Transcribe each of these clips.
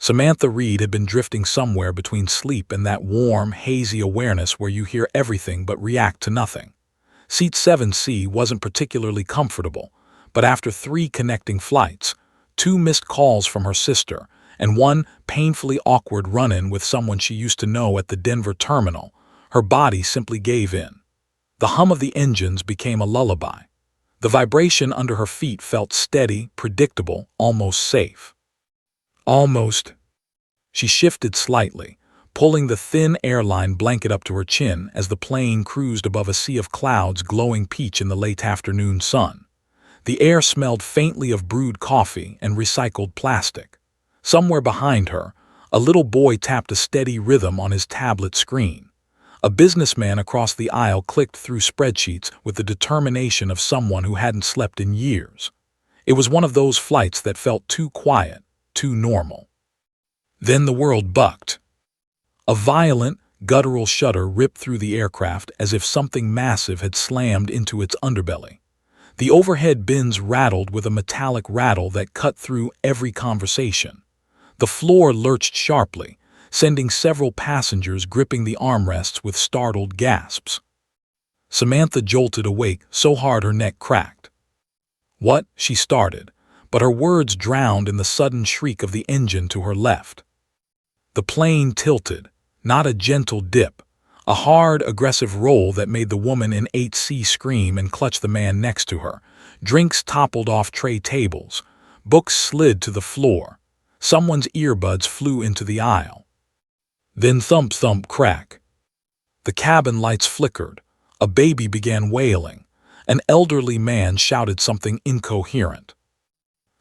Samantha Reed had been drifting somewhere between sleep and that warm, hazy awareness where you hear everything but react to nothing. Seat 7C wasn't particularly comfortable, but after 3 connecting flights, 2 missed calls from her sister, and 1 painfully awkward run-in with someone she used to know at the Denver terminal, her body simply gave in. The hum of the engines became a lullaby. The vibration under her feet felt steady, predictable, almost safe. Almost. She shifted slightly, pulling the thin airline blanket up to her chin as the plane cruised above a sea of clouds glowing peach in the late afternoon sun. The air smelled faintly of brewed coffee and recycled plastic. Somewhere behind her, a little boy tapped a steady rhythm on his tablet screen. A businessman across the aisle clicked through spreadsheets with the determination of someone who hadn't slept in years. It was one of those flights that felt too quiet, too normal. Then the world bucked. A violent, guttural shudder ripped through the aircraft as if something massive had slammed into its underbelly. The overhead bins rattled with a metallic rattle that cut through every conversation. The floor lurched sharply, sending several passengers gripping the armrests with startled gasps. Samantha jolted awake so hard her neck cracked. "What?" she started, but her words drowned in the sudden shriek of the engine to her left. The plane tilted, not a gentle dip, a hard, aggressive roll that made the woman in 8C scream and clutch the man next to her. Drinks toppled off tray tables. Books slid to the floor. Someone's earbuds flew into the aisle. Then thump, thump, crack. The cabin lights flickered. A baby began wailing. An elderly man shouted something incoherent.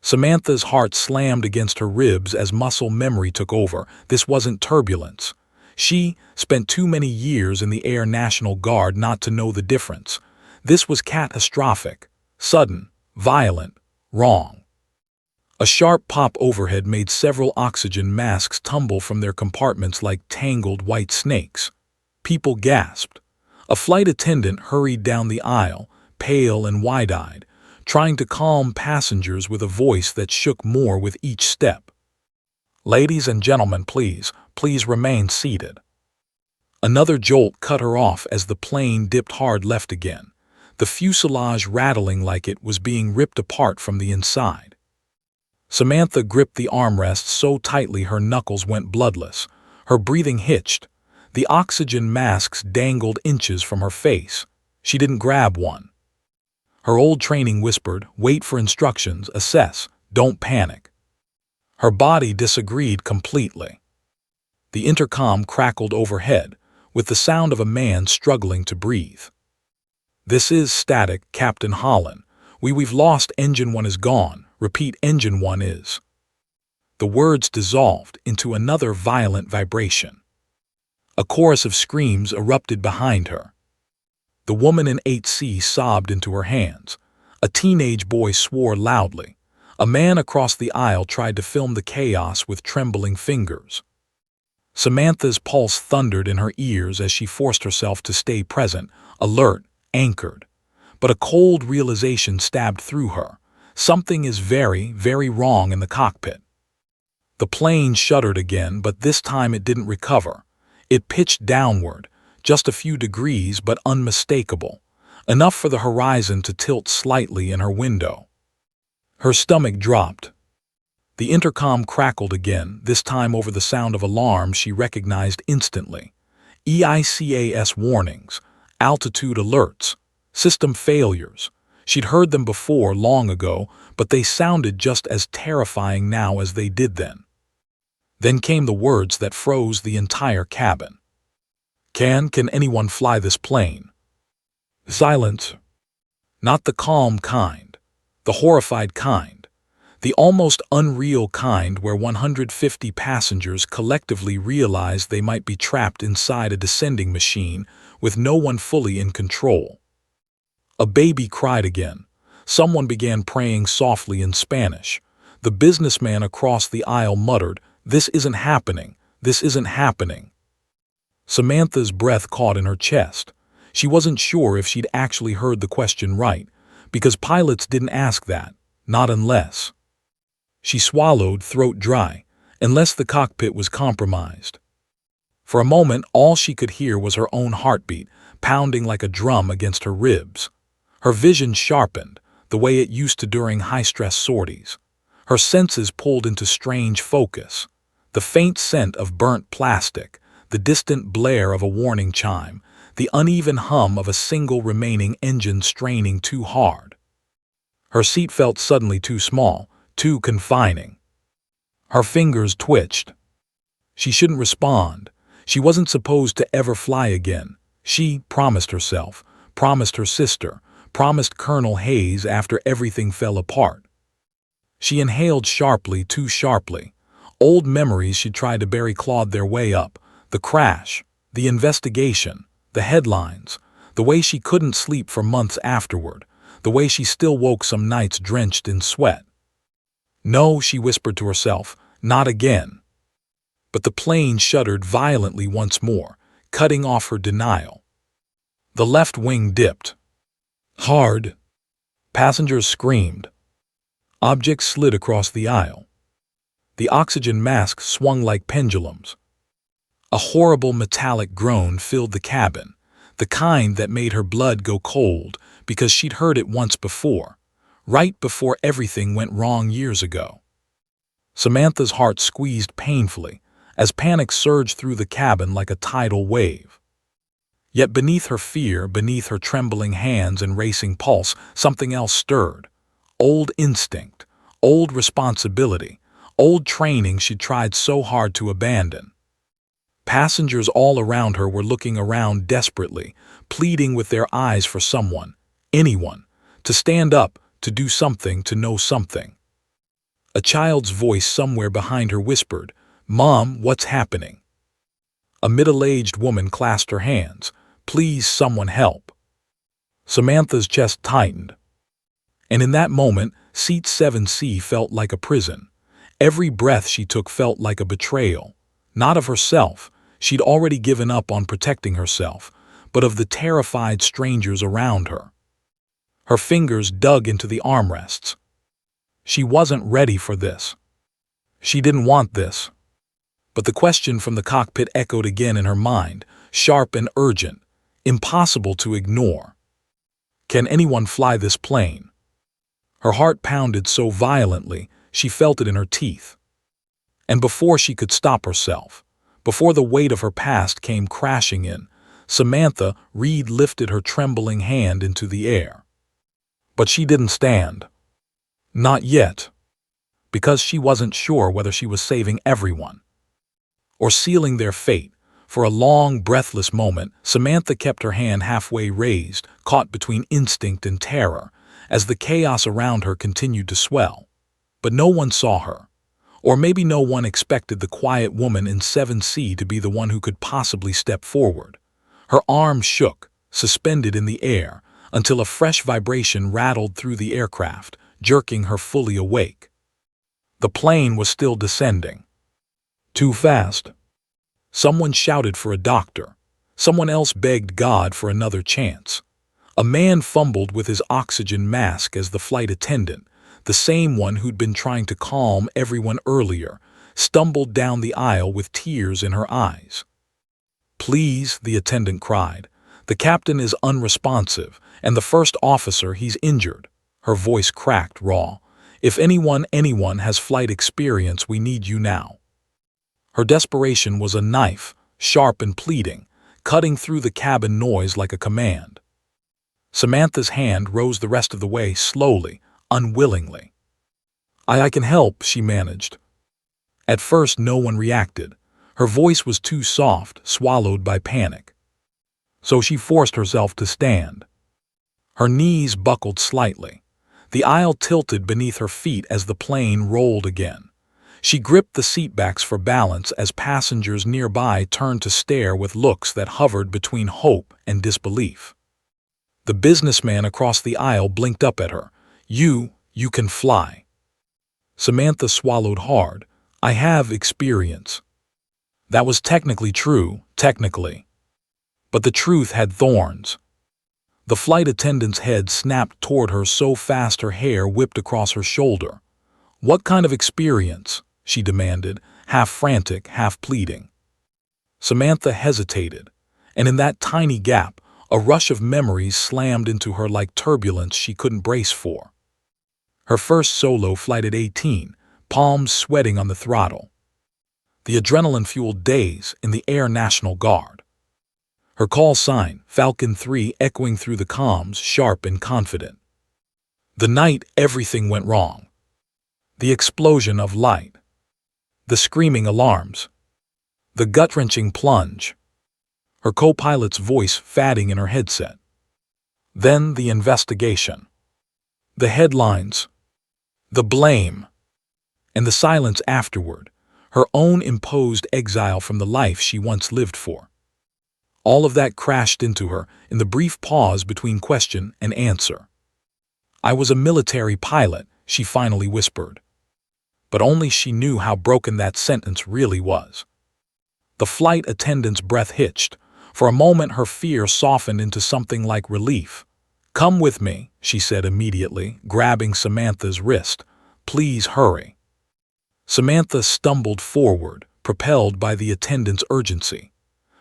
Samantha's heart slammed against her ribs as muscle memory took over. This wasn't turbulence. She spent too many years in the Air National Guard not to know the difference. This was catastrophic, sudden, violent, wrong. A sharp pop overhead made several oxygen masks tumble from their compartments like tangled white snakes. People gasped. A flight attendant hurried down the aisle, pale and wide-eyed, trying to calm passengers with a voice that shook more with each step. "Ladies and gentlemen, please remain seated." Another jolt cut her off as the plane dipped hard left again, the fuselage rattling like it was being ripped apart from the inside. Samantha gripped the armrest so tightly her knuckles went bloodless. Her breathing hitched. The oxygen masks dangled inches from her face. She didn't grab one. Her old training whispered, "Wait for instructions, assess, don't panic." Her body disagreed completely. The intercom crackled overhead, with the sound of a man struggling to breathe. "This is static, Captain Holland. We've lost. Engine 1 is gone. Repeat, Engine 1 is." The words dissolved into another violent vibration. A chorus of screams erupted behind her. The woman in 8C sobbed into her hands. A teenage boy swore loudly. A man across the aisle tried to film the chaos with trembling fingers. Samantha's pulse thundered in her ears as she forced herself to stay present, alert, anchored. But a cold realization stabbed through her. Something is very, very wrong in the cockpit. The plane shuddered again, but this time it didn't recover. It pitched downward, just a few degrees but unmistakable, enough for the horizon to tilt slightly in her window. Her stomach dropped. The intercom crackled again, this time over the sound of alarms she recognized instantly. EICAS warnings, altitude alerts, system failures. She'd heard them before long ago, but they sounded just as terrifying now as they did then. Then came the words that froze the entire cabin. Can anyone fly this plane?" Silence. Not the calm kind, the horrified kind. The almost unreal kind where 150 passengers collectively realized they might be trapped inside a descending machine with no one fully in control. A baby cried again. Someone began praying softly in Spanish. The businessman across the aisle muttered, "This isn't happening. This isn't happening." Samantha's breath caught in her chest. She wasn't sure if she'd actually heard the question right, because pilots didn't ask that, not unless. She swallowed, throat dry, unless the cockpit was compromised. For a moment, all she could hear was her own heartbeat, pounding like a drum against her ribs. Her vision sharpened, the way it used to during high-stress sorties. Her senses pulled into strange focus. The faint scent of burnt plastic, the distant blare of a warning chime, the uneven hum of a single remaining engine straining too hard. Her seat felt suddenly too small, too confining. Her fingers twitched. She shouldn't respond. She wasn't supposed to ever fly again. She promised herself, promised her sister, promised Colonel Hayes after everything fell apart. She inhaled sharply, too sharply. Old memories she'd tried to bury clawed their way up. The crash, the investigation, the headlines, the way she couldn't sleep for months afterward, the way she still woke some nights drenched in sweat. No, she whispered to herself, not again. But the plane shuddered violently once more, cutting off her denial. The left wing dipped. Hard. Passengers screamed. Objects slid across the aisle. The oxygen masks swung like pendulums. A horrible metallic groan filled the cabin, the kind that made her blood go cold because she'd heard it once before, right before everything went wrong years ago. Samantha's heart squeezed painfully as panic surged through the cabin like a tidal wave. Yet beneath her fear, beneath her trembling hands and racing pulse, something else stirred. Old instinct, old responsibility, old training she'd tried so hard to abandon. Passengers all around her were looking around desperately, pleading with their eyes for someone, anyone, to stand up, to do something, to know something. A child's voice somewhere behind her whispered, "Mom, what's happening?" A middle-aged woman clasped her hands. "Please, someone help." Samantha's chest tightened. And in that moment, Seat 7C felt like a prison. Every breath she took felt like a betrayal. Not of herself, she'd already given up on protecting herself, but of the terrified strangers around her. Her fingers dug into the armrests. She wasn't ready for this. She didn't want this. But the question from the cockpit echoed again in her mind, sharp and urgent, impossible to ignore. Can anyone fly this plane? Her heart pounded so violently, she felt it in her teeth. And before she could stop herself, before the weight of her past came crashing in, Samantha Reed lifted her trembling hand into the air. But she didn't stand. Not yet. Because she wasn't sure whether she was saving everyone or sealing their fate. For a long, breathless moment, Samantha kept her hand halfway raised, caught between instinct and terror, as the chaos around her continued to swell. But no one saw her. Or maybe no one expected the quiet woman in 7C to be the one who could possibly step forward. Her arms shook, suspended in the air, until a fresh vibration rattled through the aircraft, jerking her fully awake. The plane was still descending. Too fast. Someone shouted for a doctor. Someone else begged God for another chance. A man fumbled with his oxygen mask as the flight attendant, the same one who'd been trying to calm everyone earlier, stumbled down the aisle with tears in her eyes. "Please," the attendant cried. "The captain is unresponsive, and the first officer, he's injured." Her voice cracked raw. "If anyone has flight experience, we need you now." Her desperation was a knife, sharp and pleading, cutting through the cabin noise like a command. Samantha's hand rose the rest of the way slowly, unwillingly. I can help," she managed. At first no one reacted. Her voice was too soft, swallowed by panic. So she forced herself to stand. Her knees buckled slightly. The aisle tilted beneath her feet as the plane rolled again. She gripped the seatbacks for balance as passengers nearby turned to stare with looks that hovered between hope and disbelief. The businessman across the aisle blinked up at her. You can fly." Samantha swallowed hard. "I have experience." That was technically true, technically. But the truth had thorns. The flight attendant's head snapped toward her so fast her hair whipped across her shoulder. "What kind of experience?" she demanded. half frantic, half pleading. Samantha hesitated, and in that tiny gap, a rush of memories slammed into her like turbulence she couldn't brace for. Her first solo flight at 18, palms sweating on the throttle. The adrenaline-fueled days in the Air National Guard. Her call sign, Falcon 3, echoing through the comms, sharp and confident. The night everything went wrong. The explosion of light. The screaming alarms. The gut-wrenching plunge. Her co-pilot's voice fatting in her headset. Then the investigation. The headlines. The blame. And the silence afterward, her own imposed exile from the life she once lived for. All of that crashed into her in the brief pause between question and answer. "I was a military pilot," she finally whispered. But only she knew how broken that sentence really was. The flight attendant's breath hitched. For a moment her fear softened into something like relief. "Come with me," she said immediately, grabbing Samantha's wrist. "Please hurry." Samantha stumbled forward, propelled by the attendant's urgency.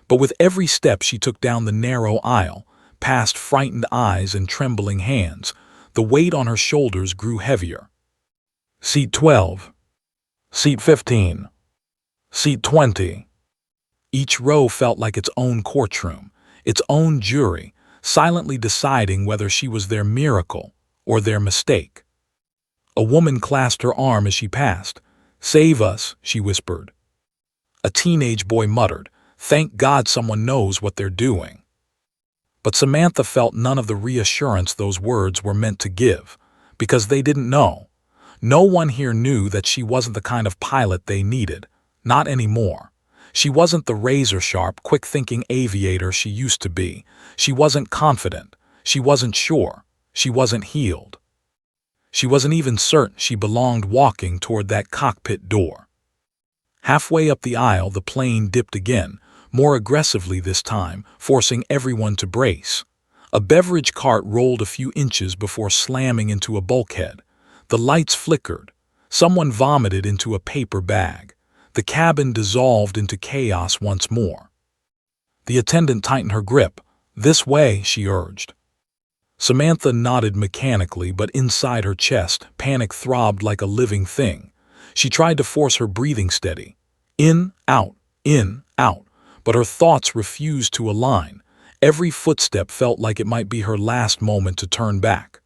But with every step she took down the narrow aisle, past frightened eyes and trembling hands, the weight on her shoulders grew heavier. Seat 12. Seat 15. Seat 20. Each row felt like its own courtroom, its own jury, silently deciding whether she was their miracle or their mistake. A woman clasped her arm as she passed. "Save us," she whispered. A teenage boy muttered, "Thank God someone knows what they're doing." But Samantha felt none of the reassurance those words were meant to give, because they didn't know. No one here knew that she wasn't the kind of pilot they needed, not anymore. She wasn't the razor-sharp, quick-thinking aviator she used to be. She wasn't confident. She wasn't sure. She wasn't healed. She wasn't even certain she belonged walking toward that cockpit door. Halfway up the aisle, the plane dipped again, more aggressively this time, forcing everyone to brace. A beverage cart rolled a few inches before slamming into a bulkhead. The lights flickered. Someone vomited into a paper bag. The cabin dissolved into chaos once more. The attendant tightened her grip. "This way," she urged. Samantha nodded mechanically, but inside her chest, panic throbbed like a living thing. She tried to force her breathing steady. In, out, but her thoughts refused to align. Every footstep felt like it might be her last moment to turn back.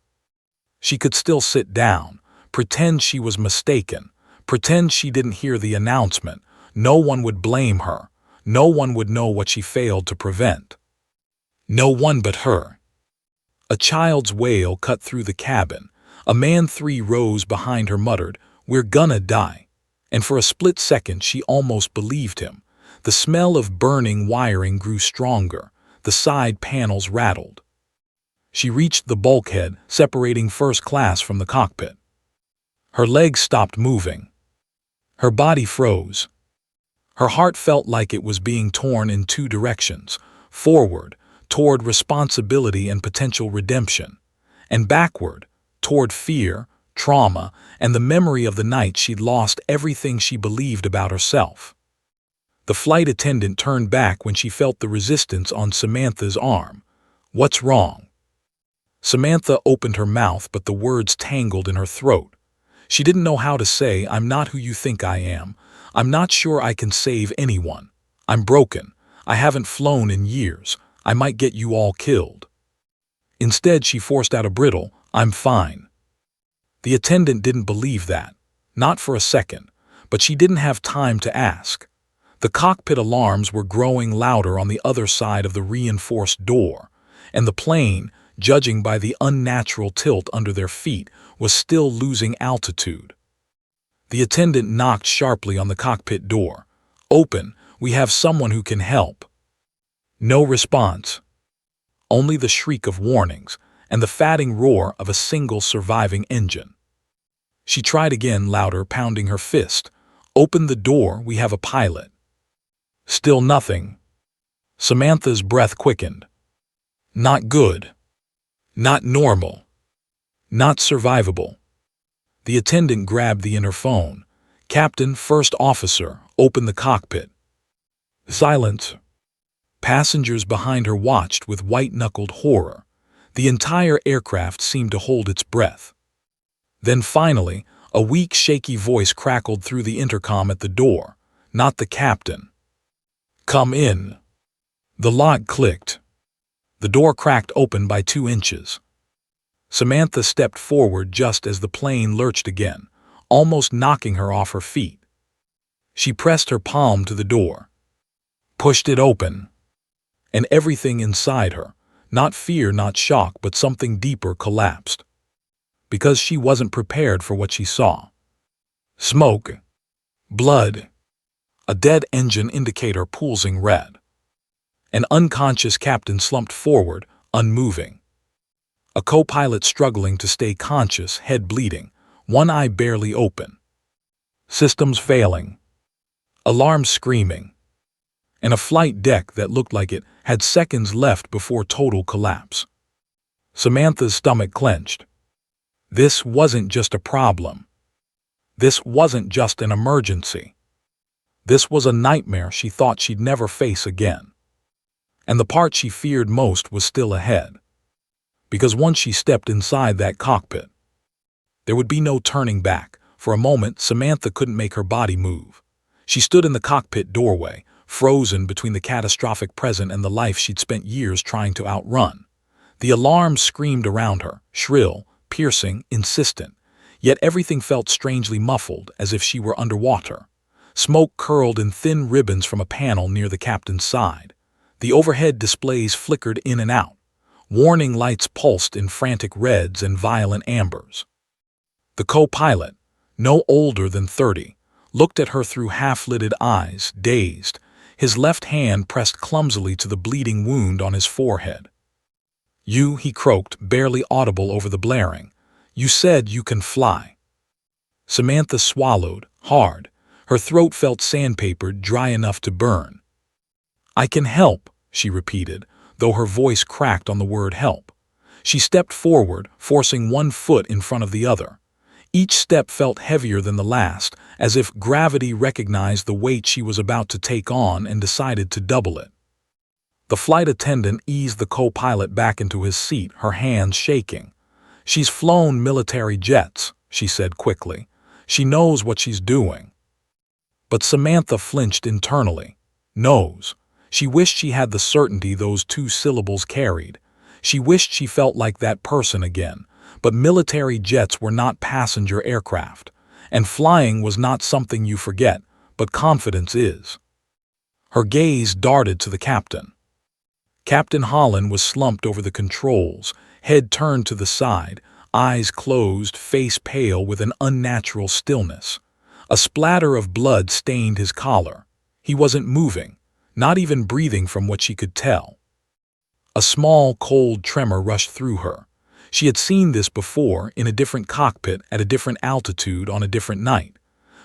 She could still sit down, pretend she was mistaken, pretend she didn't hear the announcement. No one would blame her. No one would know what she failed to prevent. No one but her. A child's wail cut through the cabin. A man 3 rows behind her muttered, "We're gonna die." And for a split second she almost believed him. The smell of burning wiring grew stronger. The side panels rattled. She reached the bulkhead, separating first class from the cockpit. Her legs stopped moving. Her body froze. Her heart felt like it was being torn in 2 directions, forward, toward responsibility and potential redemption, and backward, toward fear, trauma, and the memory of the night she'd lost everything she believed about herself. The flight attendant turned back when she felt the resistance on Samantha's arm. "What's wrong?" Samantha opened her mouth, but the words tangled in her throat. She didn't know how to say, "I'm not who you think I am. I'm not sure I can save anyone. I'm broken. I haven't flown in years. I might get you all killed." Instead, she forced out a brittle, "I'm fine." The attendant didn't believe that, not for a second, but she didn't have time to ask. The cockpit alarms were growing louder on the other side of the reinforced door, and the plane, judging by the unnatural tilt under their feet, was still losing altitude. The attendant knocked sharply on the cockpit door. "Open, we have someone who can help." No response. Only the shriek of warnings and the fatting roar of a single surviving engine. She tried again, louder, pounding her fist. "Open the door, we have a pilot." Still nothing. Samantha's breath quickened. Not good. Not normal. Not survivable. The attendant grabbed the interphone. Captain, first officer, open the cockpit. Silence. Passengers behind her watched with white-knuckled horror. The entire aircraft seemed to hold its breath. Then finally, a weak, shaky voice crackled through the intercom at the door. Not the captain. Come in. The lock clicked. The door cracked open by 2 inches. Samantha stepped forward just as the plane lurched again, almost knocking her off her feet. She pressed her palm to the door, pushed it open, and everything inside her, not fear, not shock, but something deeper, collapsed. Because she wasn't prepared for what she saw. Smoke. Blood. A dead engine indicator pulsing red. An unconscious captain slumped forward, unmoving. A co-pilot struggling to stay conscious, head bleeding, one eye barely open. Systems failing. Alarms screaming. And a flight deck that looked like it had seconds left before total collapse. Samantha's stomach clenched. This wasn't just a problem. This wasn't just an emergency. This was a nightmare she thought she'd never face again. And the part she feared most was still ahead. Because once she stepped inside that cockpit, there would be no turning back. For a moment, Samantha couldn't make her body move. She stood in the cockpit doorway, frozen between the catastrophic present and the life she'd spent years trying to outrun. The alarms screamed around her, shrill, piercing, insistent, yet everything felt strangely muffled, as if she were underwater. Smoke curled in thin ribbons from a panel near the captain's side. The overhead displays flickered in and out. Warning lights pulsed in frantic reds and violent ambers. The co-pilot, no older than 30, looked at her through half-lidded eyes, dazed, his left hand pressed clumsily to the bleeding wound on his forehead. "You," he croaked, barely audible over the blaring. "You said you can fly." Samantha swallowed, hard. Her throat felt sandpapered, dry enough to burn. "I can help," she repeated, though her voice cracked on the word help. She stepped forward, forcing one foot in front of the other. Each step felt heavier than the last, as if gravity recognized the weight she was about to take on and decided to double it. The flight attendant eased the co-pilot back into his seat, her hands shaking. "She's flown military jets," she said quickly. "She knows what she's doing." But Samantha flinched internally. Knows. She wished she had the certainty those 2 syllables carried. She wished she felt like that person again. But military jets were not passenger aircraft, and flying was not something you forget, but confidence is. Her gaze darted to the captain. Captain Holland was slumped over the controls, head turned to the side, eyes closed, face pale with an unnatural stillness. A splatter of blood stained his collar. He wasn't moving, not even breathing from what she could tell. A small, cold tremor rushed through her. She had seen this before, in a different cockpit, at a different altitude, on a different night.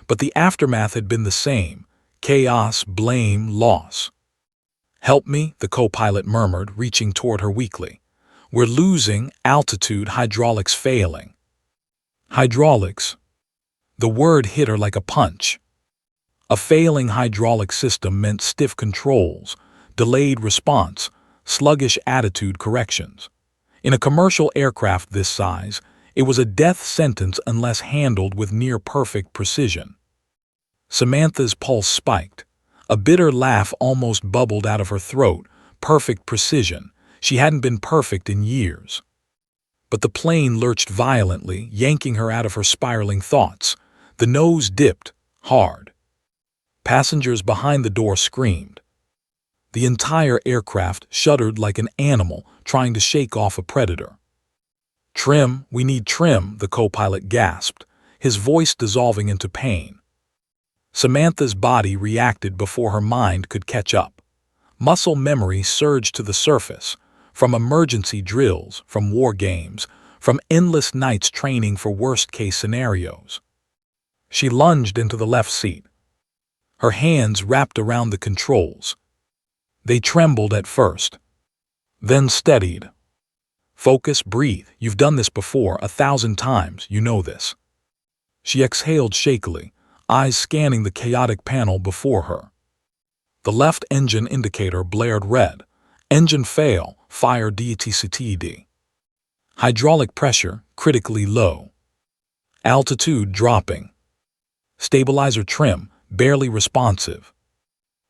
But the aftermath had been the same: chaos, blame, loss. "Help me," the co-pilot murmured, reaching toward her weakly. "We're losing altitude, hydraulics failing." Hydraulics. The word hit her like a punch. A failing hydraulic system meant stiff controls, delayed response, sluggish attitude corrections. In a commercial aircraft this size, it was a death sentence unless handled with near-perfect precision. Samantha's pulse spiked. A bitter laugh almost bubbled out of her throat. Perfect precision. She hadn't been perfect in years. But the plane lurched violently, yanking her out of her spiraling thoughts. The nose dipped, hard. Passengers behind the door screamed. The entire aircraft shuddered like an animal trying to shake off a predator. "Trim, we need trim," the co-pilot gasped, his voice dissolving into pain. Samantha's body reacted before her mind could catch up. Muscle memory surged to the surface, from emergency drills, from war games, from endless nights training for worst-case scenarios. She lunged into the left seat. Her hands wrapped around the controls. They trembled at first, then steadied. "Focus, breathe. You've done this before 1,000 times, you know this." She exhaled shakily, eyes scanning the chaotic panel before her. The left engine indicator blared red. Engine fail, fire DTCTD. Hydraulic pressure critically low. Altitude dropping. Stabilizer trim barely responsive.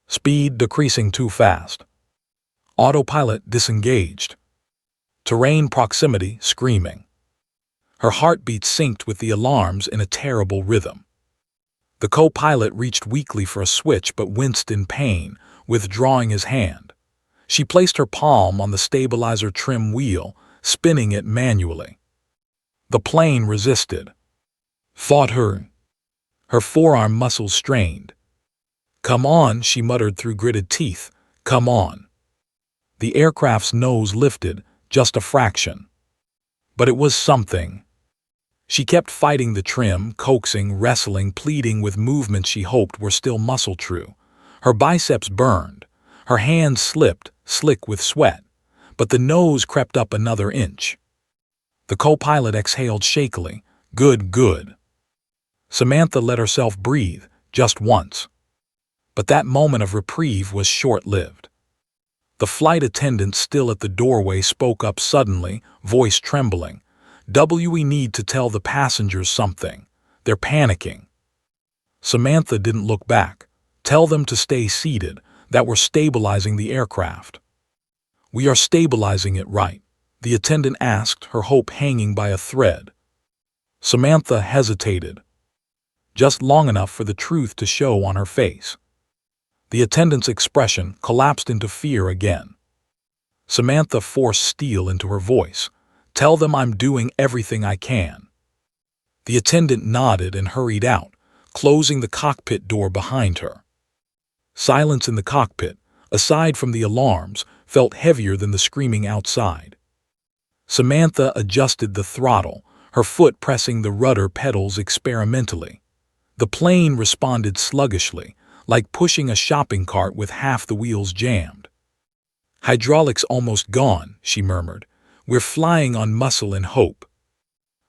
Speed decreasing too fast. Autopilot disengaged. Terrain proximity screaming. Her heartbeat synced with the alarms in a terrible rhythm. The co-pilot reached weakly for a switch but winced in pain, withdrawing his hand. She placed her palm on the stabilizer trim wheel, spinning it manually. The plane resisted. Fought her. Her forearm muscles strained. "Come on," she muttered through gritted teeth. "Come on." The aircraft's nose lifted, just a fraction. But it was something. She kept fighting the trim, coaxing, wrestling, pleading with movements she hoped were still muscle-true. Her biceps burned. Her hands slipped, slick with sweat. But the nose crept up another inch. The co-pilot exhaled shakily. Good, good. Samantha let herself breathe, just once. But that moment of reprieve was short-lived. The flight attendant still at the doorway spoke up suddenly, voice trembling. "We need to tell the passengers something. They're panicking." Samantha didn't look back. "Tell them to stay seated, that we're stabilizing the aircraft." "We are stabilizing it, right?" the attendant asked, her hope hanging by a thread. Samantha hesitated, just long enough for the truth to show on her face. The attendant's expression collapsed into fear again. Samantha forced steel into her voice. "Tell them I'm doing everything I can." The attendant nodded and hurried out, closing the cockpit door behind her. Silence in the cockpit, aside from the alarms, felt heavier than the screaming outside. Samantha adjusted the throttle, her foot pressing the rudder pedals experimentally. The plane responded sluggishly, like pushing a shopping cart with half the wheels jammed. "Hydraulics almost gone," she murmured. "We're flying on muscle and hope."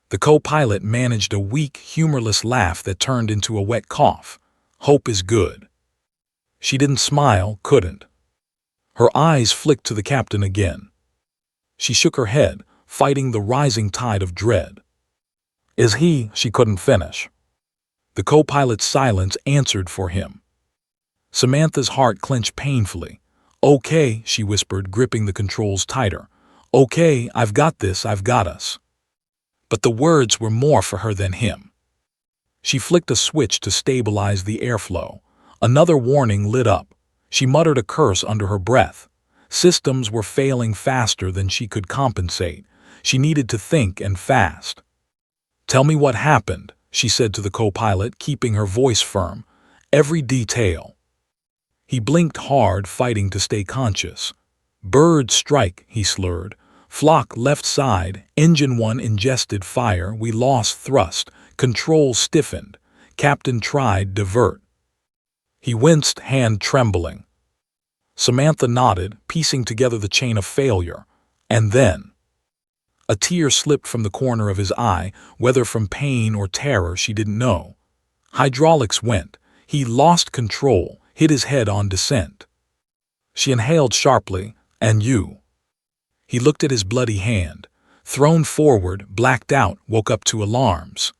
The co-pilot managed a weak, humorless laugh that turned into a wet cough. "Hope is good." She didn't smile, couldn't. Her eyes flicked to the captain again. She shook her head, fighting the rising tide of dread. "Is he?" She couldn't finish. The co-pilot's silence answered for him. Samantha's heart clenched painfully. "Okay," she whispered, gripping the controls tighter. "Okay, I've got this, I've got us." But the words were more for her than him. She flicked a switch to stabilize the airflow. Another warning lit up. She muttered a curse under her breath. Systems were failing faster than she could compensate. She needed to think, and fast. "Tell me what happened," she said to the co-pilot, keeping her voice firm. "Every detail." He blinked hard, fighting to stay conscious. "Bird strike," he slurred. "Flock left side, engine 1 ingested fire, we lost thrust, control stiffened. Captain tried divert." He winced, hand trembling. Samantha nodded, piecing together the chain of failure. And then a tear slipped from the corner of his eye, whether from pain or terror she didn't know. Hydraulics went. He lost control, hit his head on descent. She inhaled sharply. "And you?" He looked at his bloody hand. Thrown forward, blacked out, woke up to alarms.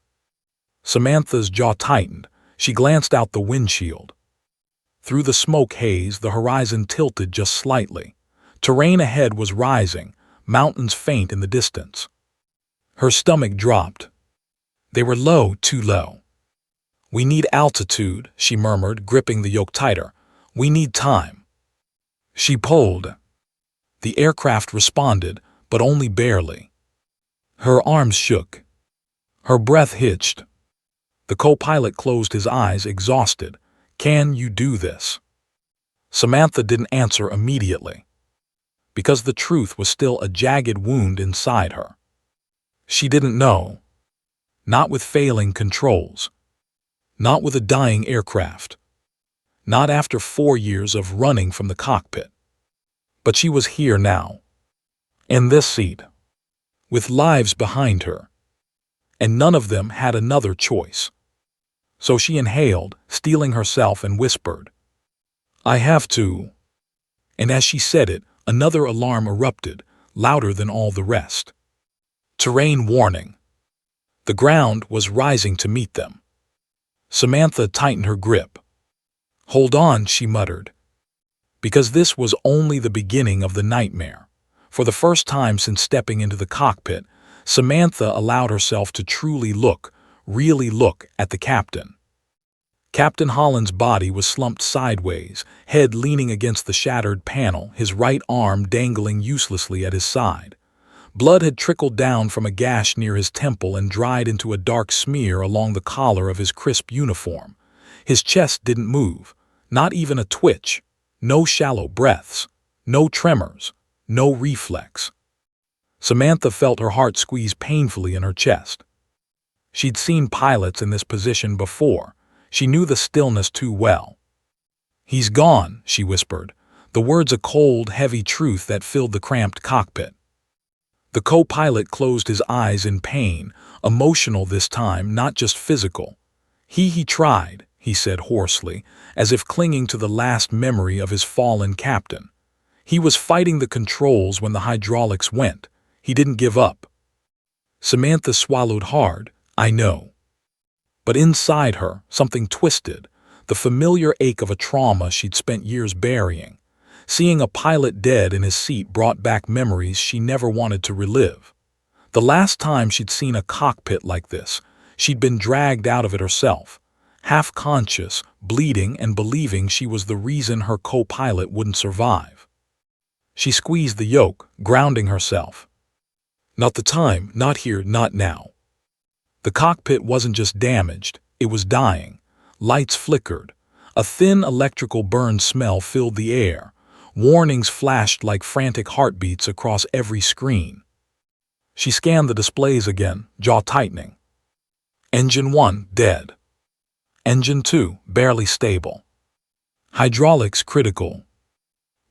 Samantha's jaw tightened. She glanced out the windshield. Through the smoke haze, the horizon tilted just slightly. Terrain ahead was rising, mountains faint in the distance. Her stomach dropped. They were low, too low. "We need altitude," she murmured, gripping the yoke tighter. "We need time." She pulled. The aircraft responded, but only barely. Her arms shook. Her breath hitched. The co-pilot closed his eyes, exhausted. "Can you do this?" Samantha didn't answer immediately, because the truth was still a jagged wound inside her. She didn't know. Not with failing controls. Not with a dying aircraft. Not after 4 years of running from the cockpit. But she was here now. In this seat. With lives behind her. And none of them had another choice. So she inhaled, steeling herself, and whispered, "I have to." And as she said it, another alarm erupted, louder than all the rest. Terrain warning. The ground was rising to meet them. Samantha tightened her grip. "Hold on," she muttered. Because this was only the beginning of the nightmare. For the first time since stepping into the cockpit, Samantha allowed herself to truly look, really look at the captain. Captain Holland's body was slumped sideways, head leaning against the shattered panel, his right arm dangling uselessly at his side. Blood had trickled down from a gash near his temple and dried into a dark smear along the collar of his crisp uniform. His chest didn't move, not even a twitch, no shallow breaths, no tremors, no reflex. Samantha felt her heart squeeze painfully in her chest. She'd seen pilots in this position before. She knew the stillness too well. "He's gone," she whispered, the words a cold, heavy truth that filled the cramped cockpit. The co-pilot closed his eyes in pain, emotional this time, not just physical. He tried," he said hoarsely, as if clinging to the last memory of his fallen captain. "He was fighting the controls when the hydraulics went. He didn't give up." Samantha swallowed hard. "I know." But inside her, something twisted, the familiar ache of a trauma she'd spent years burying. Seeing a pilot dead in his seat brought back memories she never wanted to relive. The last time she'd seen a cockpit like this, she'd been dragged out of it herself, half-conscious, bleeding, and believing she was the reason her co-pilot wouldn't survive. She squeezed the yoke, grounding herself. Not the time, not here, not now. The cockpit wasn't just damaged, it was dying. Lights flickered. A thin electrical burn smell filled the air. Warnings flashed like frantic heartbeats across every screen. She scanned the displays again, jaw tightening. Engine 1, dead. Engine 2, barely stable. Hydraulics critical.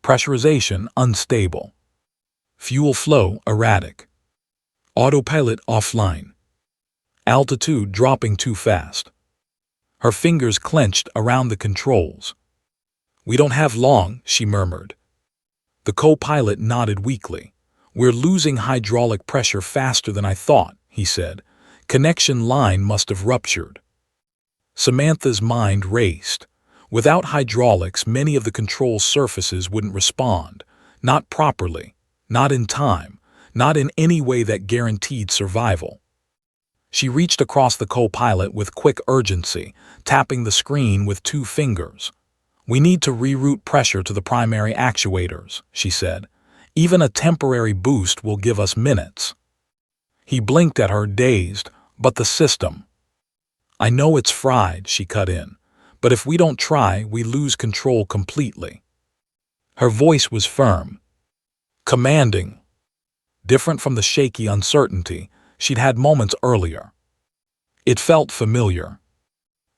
Pressurization unstable. Fuel flow erratic. Autopilot offline. Altitude dropping too fast. Her fingers clenched around the controls. "We don't have long," she murmured. The co-pilot nodded weakly. "We're losing hydraulic pressure faster than I thought," he said. "Connection line must have ruptured." Samantha's mind raced. Without hydraulics, many of the control surfaces wouldn't respond. Not properly, not in time, not in any way that guaranteed survival. She reached across the co-pilot with quick urgency, tapping the screen with 2 fingers. "We need to reroute pressure to the primary actuators," she said. "Even a temporary boost will give us minutes." He blinked at her, dazed. "But the system." "I know it's fried," she cut in. "But if we don't try, we lose control completely." Her voice was firm, commanding, different from the shaky uncertainty she'd had moments earlier. It felt familiar.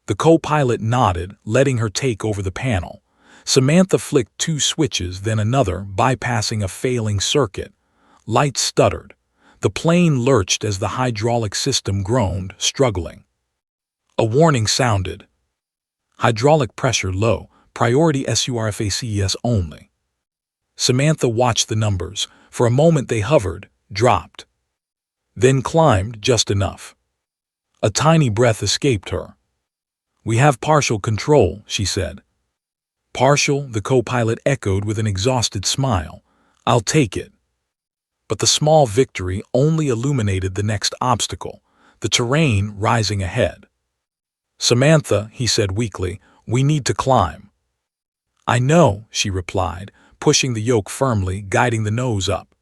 The co-pilot nodded, letting her take over the panel. Samantha flicked 2 switches, then another, bypassing a failing circuit. Lights stuttered. The plane lurched as the hydraulic system groaned, struggling. A warning sounded. Hydraulic pressure low, priority SURFACES only. Samantha watched the numbers. For a moment they hovered, dropped. Then climbed just enough. A tiny breath escaped her. "We have partial control," she said. "Partial," the co-pilot echoed with an exhausted smile. "I'll take it." But the small victory only illuminated the next obstacle, the terrain rising ahead. "Samantha," he said weakly, "we need to climb." "I know," she replied, pushing the yoke firmly, guiding the nose up.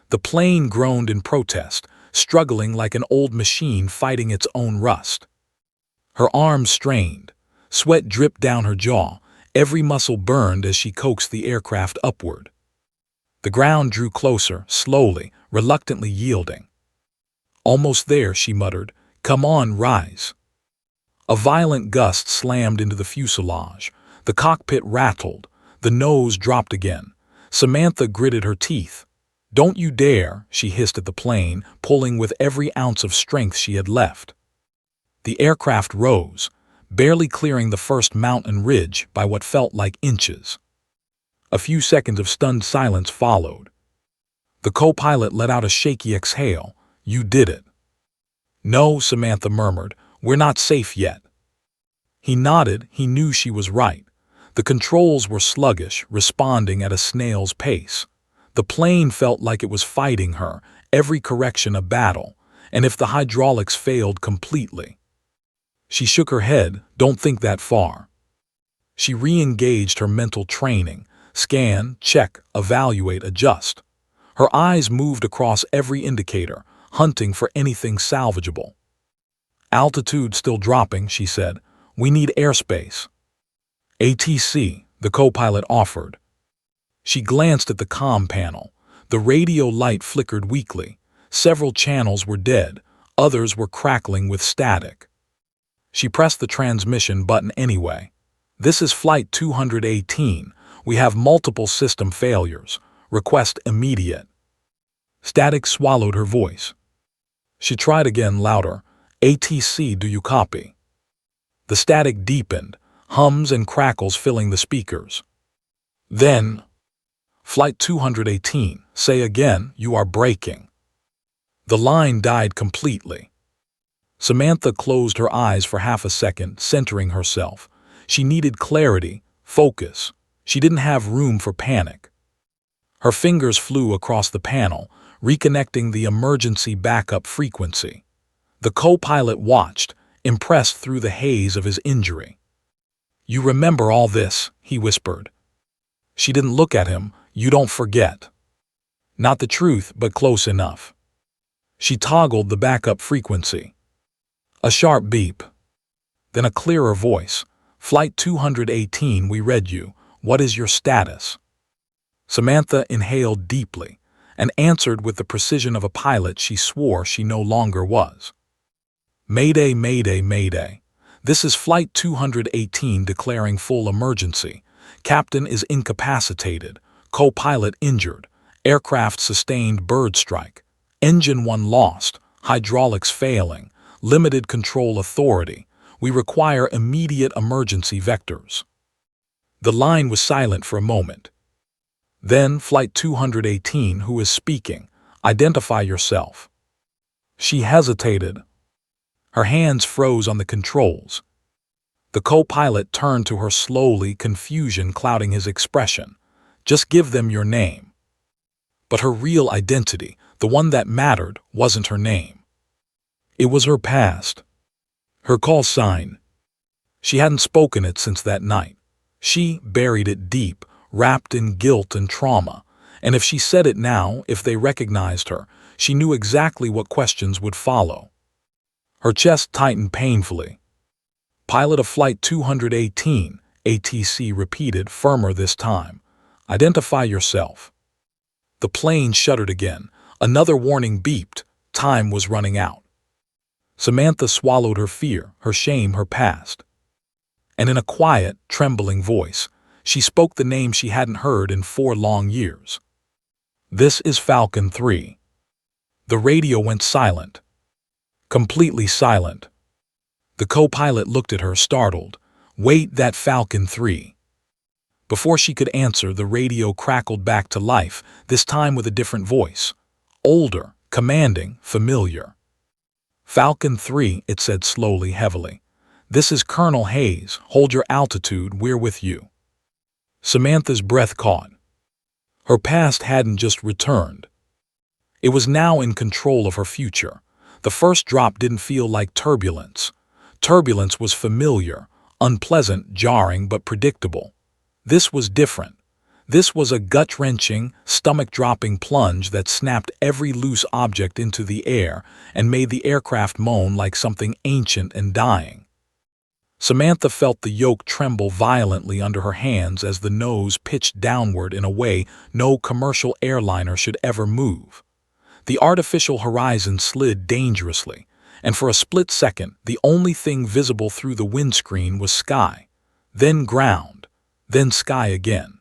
The plane groaned in protest, struggling like an old machine fighting its own rust. Her arms strained. Sweat dripped down her jaw. Every muscle burned as she coaxed the aircraft upward. The ground drew closer, slowly, reluctantly yielding. "Almost there," she muttered. "Come on, rise." A violent gust slammed into the fuselage. The cockpit rattled. The nose dropped again. Samantha gritted her teeth. "Don't you dare," she hissed at the plane, pulling with every ounce of strength she had left. The aircraft rose. barely clearing the first mountain ridge by what felt like inches. A few seconds of stunned silence followed. The co-pilot let out a shaky exhale. "You did it." "No," Samantha murmured. "We're not safe yet." He nodded. He knew she was right. The controls were sluggish, responding at a snail's pace. The plane felt like it was fighting her, every correction a battle, and if the hydraulics failed completely. She shook her head. "Don't think that far." She re-engaged her mental training. Scan, check, evaluate, adjust. Her eyes moved across every indicator, hunting for anything salvageable. "Altitude still dropping," she said. "We need airspace." "ATC," the co-pilot offered. She glanced at the comm panel. The radio light flickered weakly. Several channels were dead, others were crackling with static. She pressed the transmission button anyway. "This is Flight 218. We have multiple system failures. Request immediate." Static swallowed her voice. She tried again, louder. "ATC, do you copy?" The static deepened, hums and crackles filling the speakers. Then, "Flight 218, say again, you are breaking." The line died completely. Samantha closed her eyes for half a second, centering herself. She needed clarity, focus. She didn't have room for panic. Her fingers flew across the panel, reconnecting the emergency backup frequency. The co-pilot watched, impressed through the haze of his injury. "You remember all this," he whispered. She didn't look at him. "You don't forget." "Not the truth, but close enough." She toggled the backup frequency. A sharp beep. Then a clearer voice. "Flight 218, we read you. What is your status?" Samantha inhaled deeply and answered with the precision of a pilot she swore she no longer was. "Mayday, mayday, mayday. This is Flight 218 declaring full emergency. Captain is incapacitated. Co-pilot injured. Aircraft sustained bird strike. Engine 1 lost. Hydraulics failing. Limited control authority. We require immediate emergency vectors." The line was silent for a moment. Then, "Flight 218, who is speaking? Identify yourself." She hesitated. Her hands froze on the controls. The co-pilot turned to her slowly, confusion clouding his expression. "Just give them your name." But her real identity, the one that mattered, wasn't her name. It was her past. Her call sign. She hadn't spoken it since that night. She buried it deep, wrapped in guilt and trauma. And if she said it now, if they recognized her, she knew exactly what questions would follow. Her chest tightened painfully. "Pilot of Flight 218, ATC repeated, firmer this time. Identify yourself." The plane shuddered again. Another warning beeped. Time was running out. Samantha swallowed her fear, her shame, her past. And in a quiet, trembling voice, she spoke the name she hadn't heard in 4 long years. "This is Falcon 3. The radio went silent. Completely silent. The co-pilot looked at her, startled. "Wait, that Falcon 3. Before she could answer, the radio crackled back to life, this time with a different voice. Older, commanding, familiar. "Falcon 3, it said slowly, heavily. "This is Colonel Hayes. Hold your altitude, we're with you." Samantha's breath caught. Her past hadn't just returned. It was now in control of her future. The first drop didn't feel like turbulence. Turbulence was familiar, unpleasant, jarring, but predictable. This was different. This was a gut-wrenching, stomach-dropping plunge that snapped every loose object into the air and made the aircraft moan like something ancient and dying. Samantha felt the yoke tremble violently under her hands as the nose pitched downward in a way no commercial airliner should ever move. The artificial horizon slid dangerously, and for a split second, the only thing visible through the windscreen was sky, then ground, then sky again.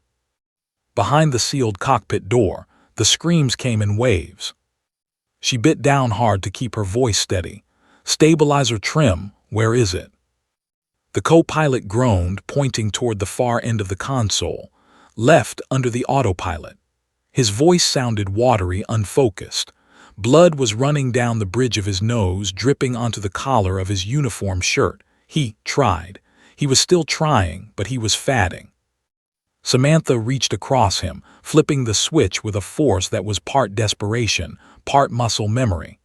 Behind the sealed cockpit door, the screams came in waves. She bit down hard to keep her voice steady. "Stabilizer trim, where is it?" The co-pilot groaned, pointing toward the far end of the console, left under the autopilot. His voice sounded watery, unfocused. Blood was running down the bridge of his nose, dripping onto the collar of his uniform shirt. He tried. He was still trying, but he was fatting. Samantha reached across him, flipping the switch with a force that was part desperation, part muscle memory.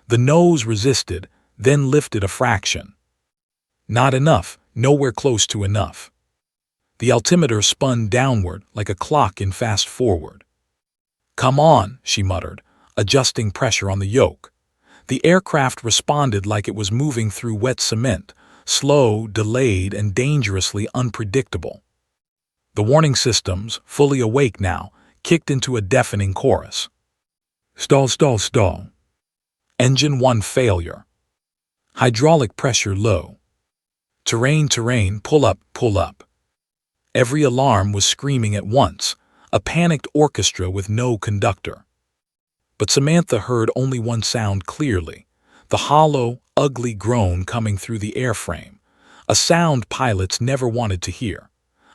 The nose resisted, then lifted a fraction. Not enough, nowhere close to enough. The altimeter spun downward like a clock in fast forward. "Come on," she muttered, adjusting pressure on the yoke. The aircraft responded like it was moving through wet cement, slow, delayed, and dangerously unpredictable. The warning systems, fully awake now, kicked into a deafening chorus. Stall, stall, stall. Engine 1 failure. Hydraulic pressure low. Terrain, terrain, pull up, pull up. Every alarm was screaming at once, a panicked orchestra with no conductor. But Samantha heard only one sound clearly, the hollow, ugly groan coming through the airframe, a sound pilots never wanted to hear,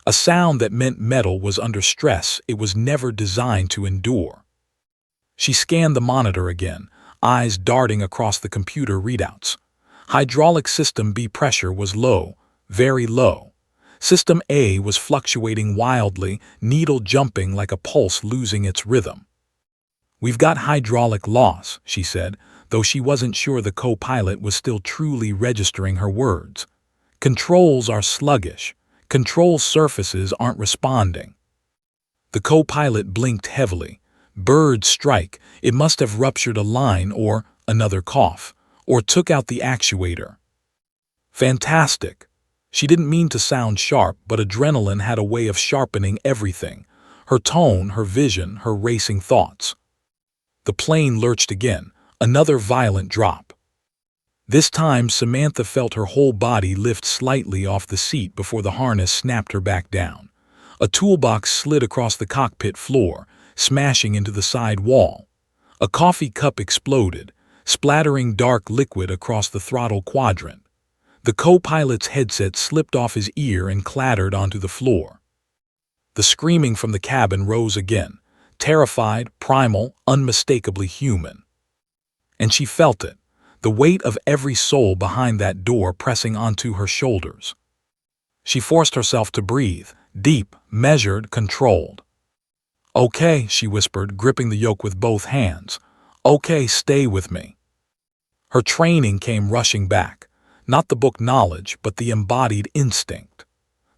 a sound that meant metal was under stress it was never designed to endure. She scanned the monitor again, eyes darting across the computer readouts. Hydraulic System B pressure was low, very low. System A was fluctuating wildly, needle jumping like a pulse losing its rhythm. "We've got hydraulic loss," she said, though she wasn't sure the co-pilot was still truly registering her words. "Controls are sluggish. Control surfaces aren't responding." The co-pilot blinked heavily. "Bird strike. It must have ruptured a line or," another cough, "or took out the actuator." Fantastic. She didn't mean to sound sharp, but adrenaline had a way of sharpening everything. Her tone, her vision, her racing thoughts. The plane lurched again, another violent drop. This time Samantha felt her whole body lift slightly off the seat before the harness snapped her back down. A toolbox slid across the cockpit floor, smashing into the side wall. A coffee cup exploded, splattering dark liquid across the throttle quadrant. The co-pilot's headset slipped off his ear and clattered onto the floor. The screaming from the cabin rose again, terrified, primal, unmistakably human. And she felt it, the weight of every soul behind that door pressing onto her shoulders. She forced herself to breathe, deep, measured, controlled. "Okay," she whispered, gripping the yoke with both hands. "Okay, stay with me." Her training came rushing back, not the book knowledge, but the embodied instinct.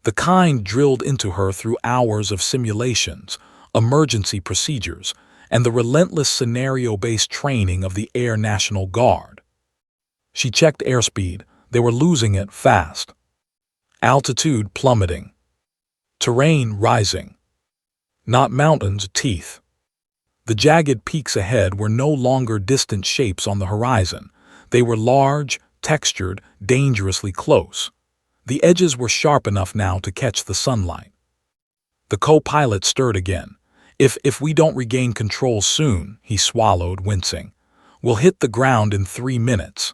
The kind drilled into her through hours of simulations, emergency procedures, and the relentless scenario-based training of the Air National Guard. She checked airspeed. They were losing it fast. Altitude plummeting. Terrain rising. Not mountains, teeth. The jagged peaks ahead were no longer distant shapes on the horizon. They were large, textured, dangerously close. The edges were sharp enough now to catch the sunlight. The co-pilot stirred again. If we don't regain control soon," he swallowed, wincing, "we'll hit the ground in 3 minutes."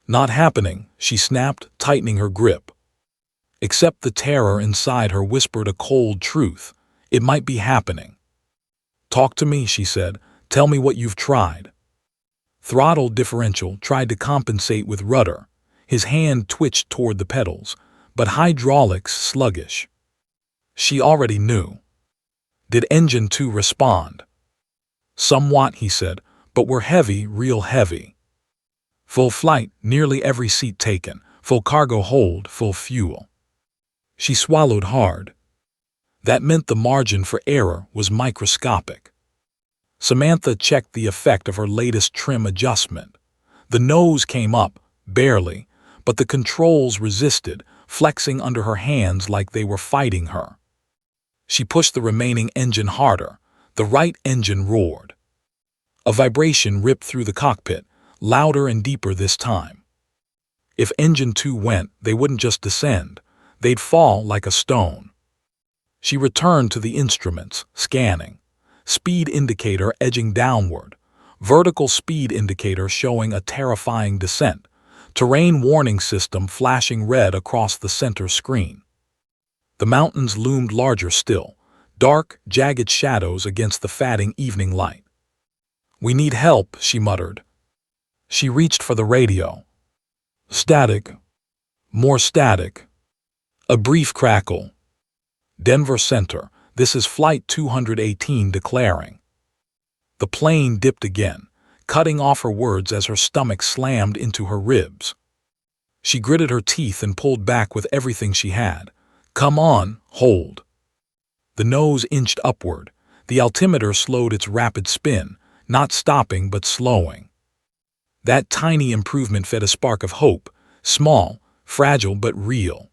"Not happening," she snapped, tightening her grip. Except the terror inside her whispered a cold truth. It might be happening. "Talk to me," she said. "Tell me what you've tried." Throttle differential tried to compensate with rudder. His hand twitched toward the pedals, but hydraulics sluggish. She already knew. "Did engine 2 respond?" "Somewhat," he said, "but we're heavy, real heavy." "Full flight, nearly every seat taken, full cargo hold, full fuel." She swallowed hard. That meant the margin for error was microscopic. Samantha checked the effect of her latest trim adjustment. The nose came up, barely, but the controls resisted, flexing under her hands like they were fighting her. She pushed the remaining engine harder. The right engine roared. A vibration ripped through the cockpit, louder and deeper this time. If engine 2 went, they wouldn't just descend. They'd fall like a stone. She returned to the instruments, scanning. Speed indicator edging downward. Vertical speed indicator showing a terrifying descent. terrain warning system flashing red across the center screen. The mountains loomed larger still, dark, jagged shadows against the fading evening light. "We need help," she muttered. She reached for the radio. Static. More static. A brief crackle. "Denver Center, this is Flight 218 declaring." The plane dipped again, cutting off her words as her stomach slammed into her ribs. She gritted her teeth and pulled back with everything she had. "Come on, hold." The nose inched upward. The altimeter slowed its rapid spin, not stopping but slowing. That tiny improvement fed a spark of hope, small, fragile but real.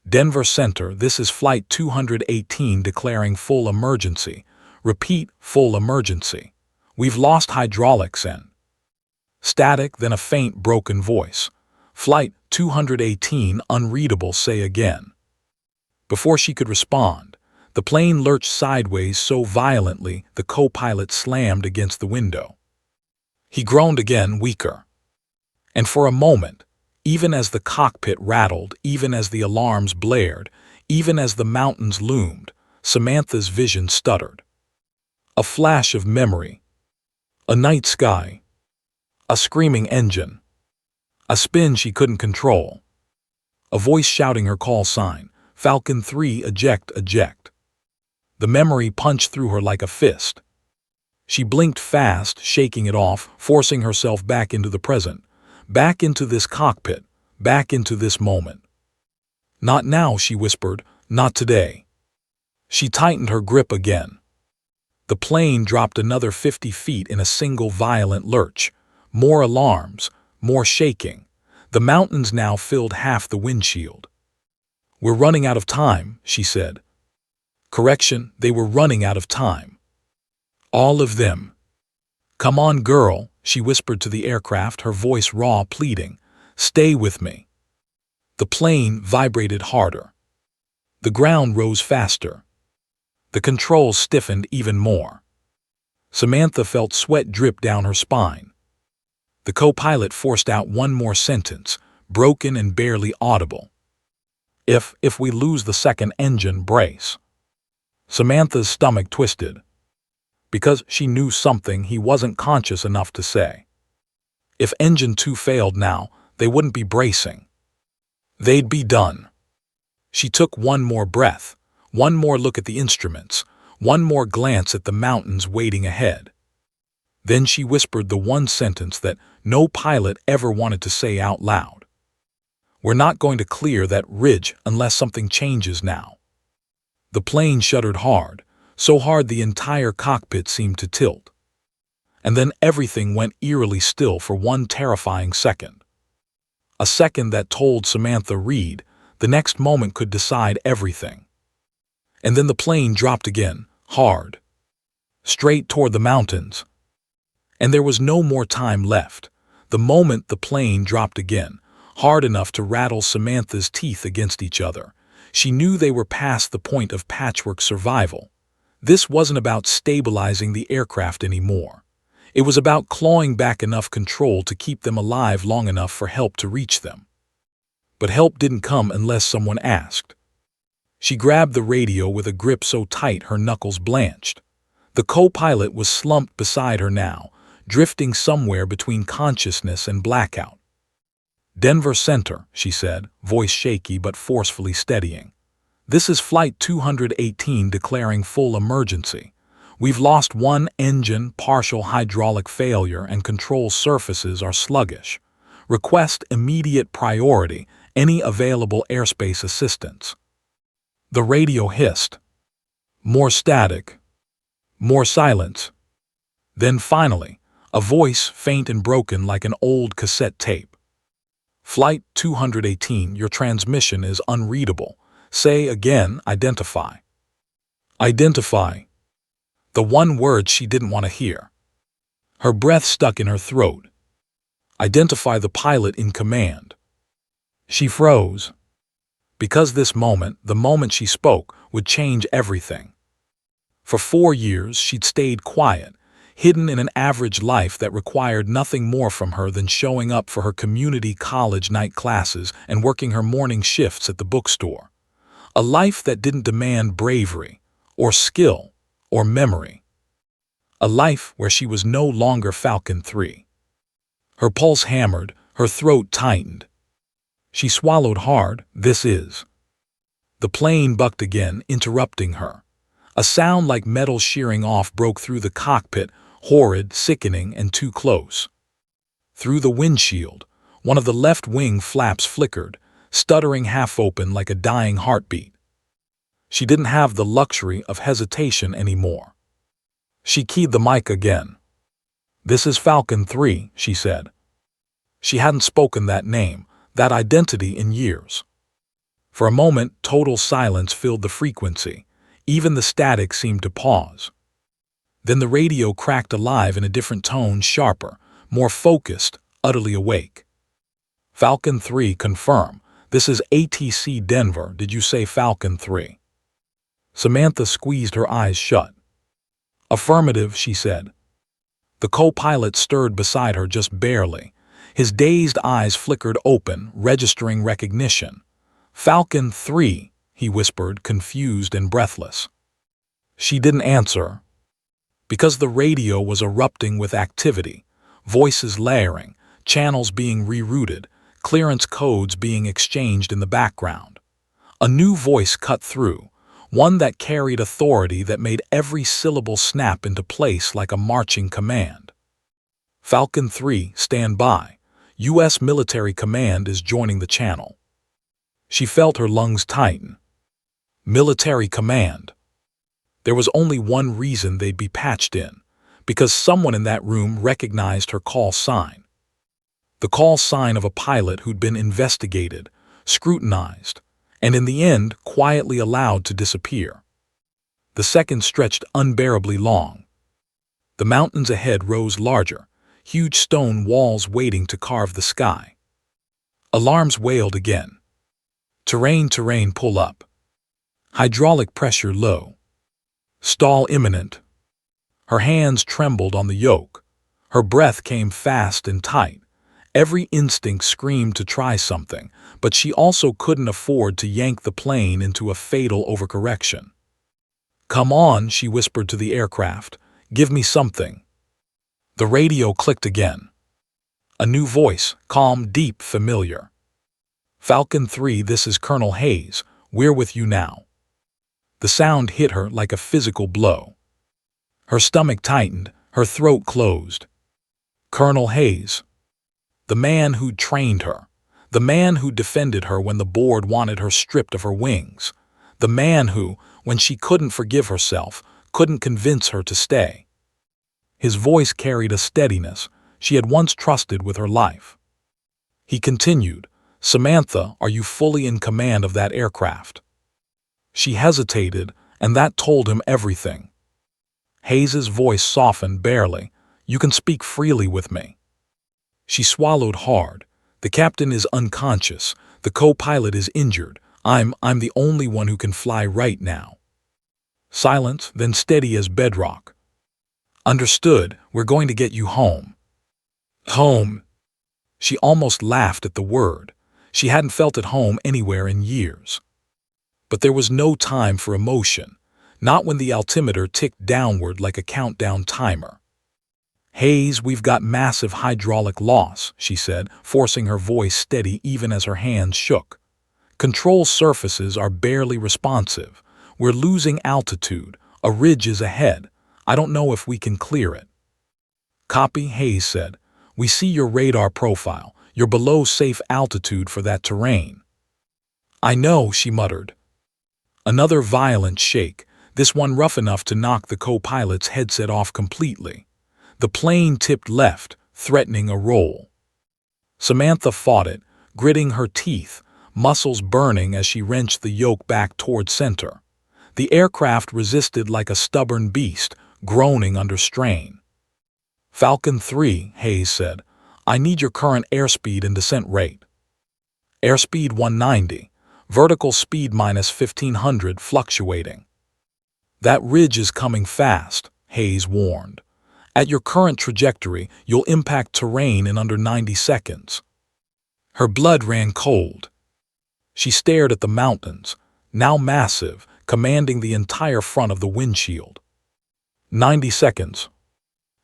"Denver Center, this is Flight 218 declaring full emergency. Repeat, full emergency. We've lost hydraulics and—" Static, then a faint, broken voice. "Flight 218 unreadable, say again." Before she could respond, the plane lurched sideways so violently the co-pilot slammed against the window. He groaned again, weaker. And for a moment, even as the cockpit rattled, even as the alarms blared, even as the mountains loomed, Samantha's vision stuttered. A flash of memory. A night sky. A screaming engine. A spin she couldn't control. A voice shouting her call sign, "Falcon 3, eject, eject." The memory punched through her like a fist. She blinked fast, shaking it off, forcing herself back into the present, back into this cockpit, back into this moment. "Not now," she whispered, "not today." She tightened her grip again. The plane dropped another 50 feet in a single violent lurch. More alarms, more shaking. The mountains now filled half the windshield. "We're running out of time," she said. Correction, they were running out of time. All of them. "Come on, girl," she whispered to the aircraft, her voice raw, pleading. "Stay with me." The plane vibrated harder. The ground rose faster. The controls stiffened even more. Samantha felt sweat drip down her spine. The co-pilot forced out one more sentence, broken and barely audible. If we lose the second engine, brace." Samantha's stomach twisted, because she knew something he wasn't conscious enough to say. If engine 2 failed now, they wouldn't be bracing. They'd be done. She took one more breath, one more look at the instruments, one more glance at the mountains waiting ahead. Then she whispered the one sentence that no pilot ever wanted to say out loud. "We're not going to clear that ridge unless something changes now." The plane shuddered hard, so hard the entire cockpit seemed to tilt. And then everything went eerily still for one terrifying second. A second that told Samantha Reed the next moment could decide everything. And then the plane dropped again, hard, straight toward the mountains. And there was no more time left. The moment the plane dropped again, hard enough to rattle Samantha's teeth against each other, she knew they were past the point of patchwork survival. This wasn't about stabilizing the aircraft anymore. It was about clawing back enough control to keep them alive long enough for help to reach them. But help didn't come unless someone asked. She grabbed the radio with a grip so tight her knuckles blanched. The co-pilot was slumped beside her now, drifting somewhere between consciousness and blackout. "Denver Center," she said, voice shaky but forcefully steadying. "This is Flight 218 declaring full emergency. We've lost one engine, partial hydraulic failure, and control surfaces are sluggish. Request immediate priority, any available airspace assistance." The radio hissed. More static. More silence. Then finally, a voice faint and broken like an old cassette tape. "Flight 218, your transmission is unreadable. Say again, identify." Identify. The one word she didn't want to hear. Her breath stuck in her throat. Identify the pilot in command. She froze. Because this moment, the moment she spoke, would change everything. For 4 years she'd stayed quiet, hidden in an average life that required nothing more from her than showing up for her community college night classes and working her morning shifts at the bookstore. A life that didn't demand bravery, or skill, or memory. A life where she was no longer Falcon 3. Her pulse hammered, her throat tightened. She swallowed hard. The plane bucked again, interrupting her. A sound like metal shearing off broke through the cockpit, horrid, sickening, and too close. Through the windshield, one of the left wing flaps flickered, stuttering half open like a dying heartbeat. She didn't have the luxury of hesitation anymore. She keyed the mic again. "This is Falcon 3, she said. She hadn't spoken that name, that identity in years. For a moment, total silence filled the frequency. Even the static seemed to pause. Then the radio cracked alive in a different tone, sharper, more focused, utterly awake. "Falcon 3, confirm. This is ATC Denver. Did you say Falcon 3? Samantha squeezed her eyes shut. "Affirmative," she said. The co-pilot stirred beside her just barely. His dazed eyes flickered open, registering recognition. "Falcon 3, he whispered, confused and breathless. She didn't answer. Because the radio was erupting with activity, voices layering, channels being rerouted, clearance codes being exchanged in the background. A new voice cut through, one that carried authority that made every syllable snap into place like a marching command. "Falcon 3, stand by. U.S. Military Command is joining the channel." She felt her lungs tighten. Military Command. There was only one reason they'd be patched in, because someone in that room recognized her call sign. The call sign of a pilot who'd been investigated, scrutinized, and in the end quietly allowed to disappear. The seconds stretched unbearably long. The mountains ahead rose larger, huge stone walls waiting to carve the sky. Alarms wailed again. Terrain, pull up. Hydraulic pressure low. Stall imminent. Her hands trembled on the yoke. Her breath came fast and tight. Every instinct screamed to try something, but she also couldn't afford to yank the plane into a fatal overcorrection. "Come on," she whispered to the aircraft. "Give me something." The radio clicked again. A new voice, calm, deep, familiar. "Falcon 3, this is Colonel Hayes. We're with you now." The sound hit her like a physical blow. Her stomach tightened, her throat closed. Colonel Hayes. The man who'd trained her. The man who defended her when the board wanted her stripped of her wings. The man who, when she couldn't forgive herself, couldn't convince her to stay. His voice carried a steadiness she had once trusted with her life. He continued, "Samantha, are you fully in command of that aircraft?" She hesitated, and that told him everything. Hayes's voice softened barely. "You can speak freely with me." She swallowed hard. "The captain is unconscious. The co-pilot is injured. I'm the only one who can fly right now." Silence, then steady as bedrock. "Understood. We're going to get you home." Home. She almost laughed at the word. She hadn't felt at home anywhere in years. But there was no time for emotion, not when the altimeter ticked downward like a countdown timer. "Hayes, we've got massive hydraulic loss," she said, forcing her voice steady even as her hands shook. "Control surfaces are barely responsive. We're losing altitude. A ridge is ahead. I don't know if we can clear it." "Copy," Hayes said. "We see your radar profile. You're below safe altitude for that terrain." "I know," she muttered. Another violent shake, this one rough enough to knock the co-pilot's headset off completely. The plane tipped left, threatening a roll. Samantha fought it, gritting her teeth, muscles burning as she wrenched the yoke back toward center. The aircraft resisted like a stubborn beast, groaning under strain. "Falcon 3, Hayes said. "I need your current airspeed and descent rate." "Airspeed 190. Vertical speed minus 1500, fluctuating." "That ridge is coming fast," Hayes warned. At your current trajectory, you'll impact terrain in under 90 seconds. Her blood ran cold. She stared at the mountains, now massive, commanding the entire front of the windshield. 90 seconds.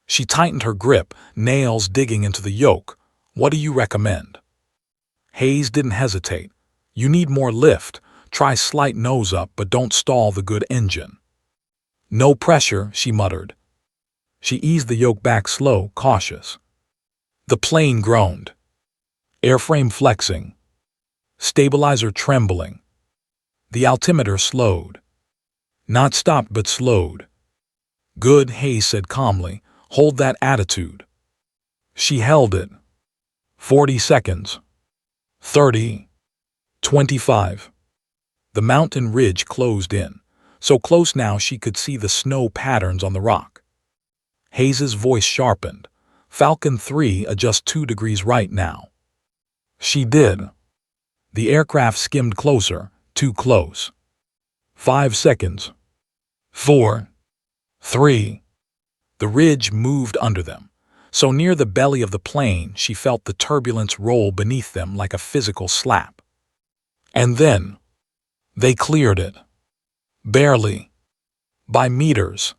She tightened her grip, nails digging into the yoke. What do you recommend? Hayes didn't hesitate. You need more lift. Try slight nose up, but don't stall the good engine. No pressure, she muttered. She eased the yoke back slow, cautious. The plane groaned. Airframe flexing. Stabilizer trembling. The altimeter slowed. Not stopped, but slowed. Good, Hayes said calmly. Hold that attitude. She held it. 40 seconds. 30. 25. The mountain ridge closed in, so close now she could see the snow patterns on the rock. Hayes's voice sharpened. Falcon 3, adjust 2 degrees right now. She did. The aircraft skimmed closer, too close. 5 seconds. 4. 3. The ridge moved under them. So near the belly of the plane, she felt the turbulence roll beneath them like a physical slap. And then, they cleared it. Barely. By meters.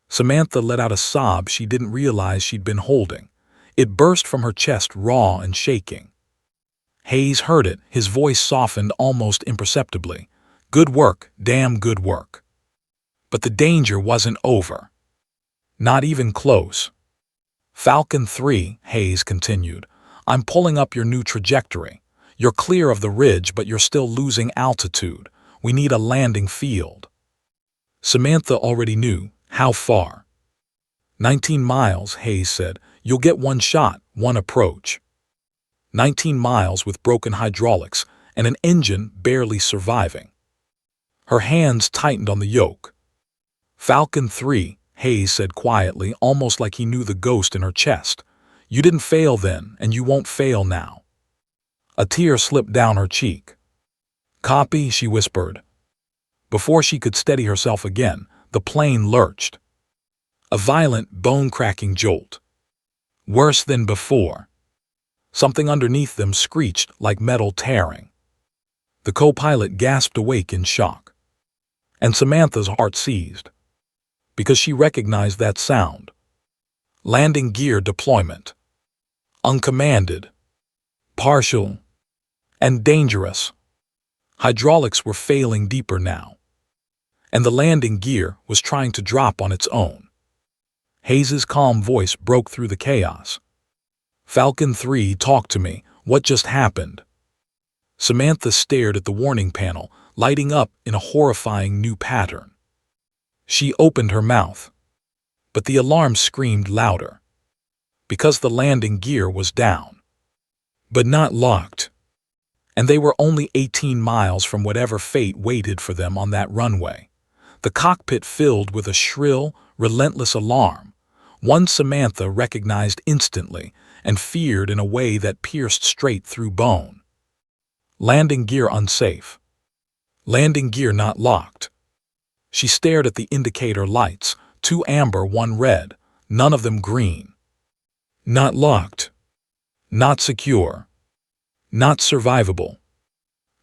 Samantha let out a sob she didn't realize she'd been holding. It burst from her chest raw and shaking. Hayes heard it, his voice softened almost imperceptibly. Good work, damn good work. But the danger wasn't over. Not even close. Falcon 3, Hayes continued. I'm pulling up your new trajectory. You're clear of the ridge, but you're still losing altitude. We need a landing field. Samantha already knew. How far? 19 miles, Hayes said. You'll get one shot, one approach. 19 miles with broken hydraulics and an engine barely surviving. Her hands tightened on the yoke. Falcon 3, Hayes said quietly, almost like he knew the ghost in her chest. You didn't fail then, and you won't fail now. A tear slipped down her cheek. Copy, she whispered. Before she could steady herself again, the plane lurched. A violent, bone-cracking jolt. Worse than before. Something underneath them screeched like metal tearing. The co-pilot gasped awake in shock. And Samantha's heart seized. Because she recognized that sound. Landing gear deployment. Uncommanded. Partial. And dangerous. Hydraulics were failing deeper now. And the landing gear was trying to drop on its own. Hayes's calm voice broke through the chaos. Falcon 3, talk to me. What just happened? Samantha stared at the warning panel, lighting up in a horrifying new pattern. She opened her mouth. But the alarm screamed louder. Because the landing gear was down. But not locked. And they were only 18 miles from whatever fate waited for them on that runway. The cockpit filled with a shrill, relentless alarm, one Samantha recognized instantly and feared in a way that pierced straight through bone. Landing gear unsafe. Landing gear not locked. She stared at the indicator lights, 2 amber, 1 red, none of them green. Not locked. Not secure. Not survivable.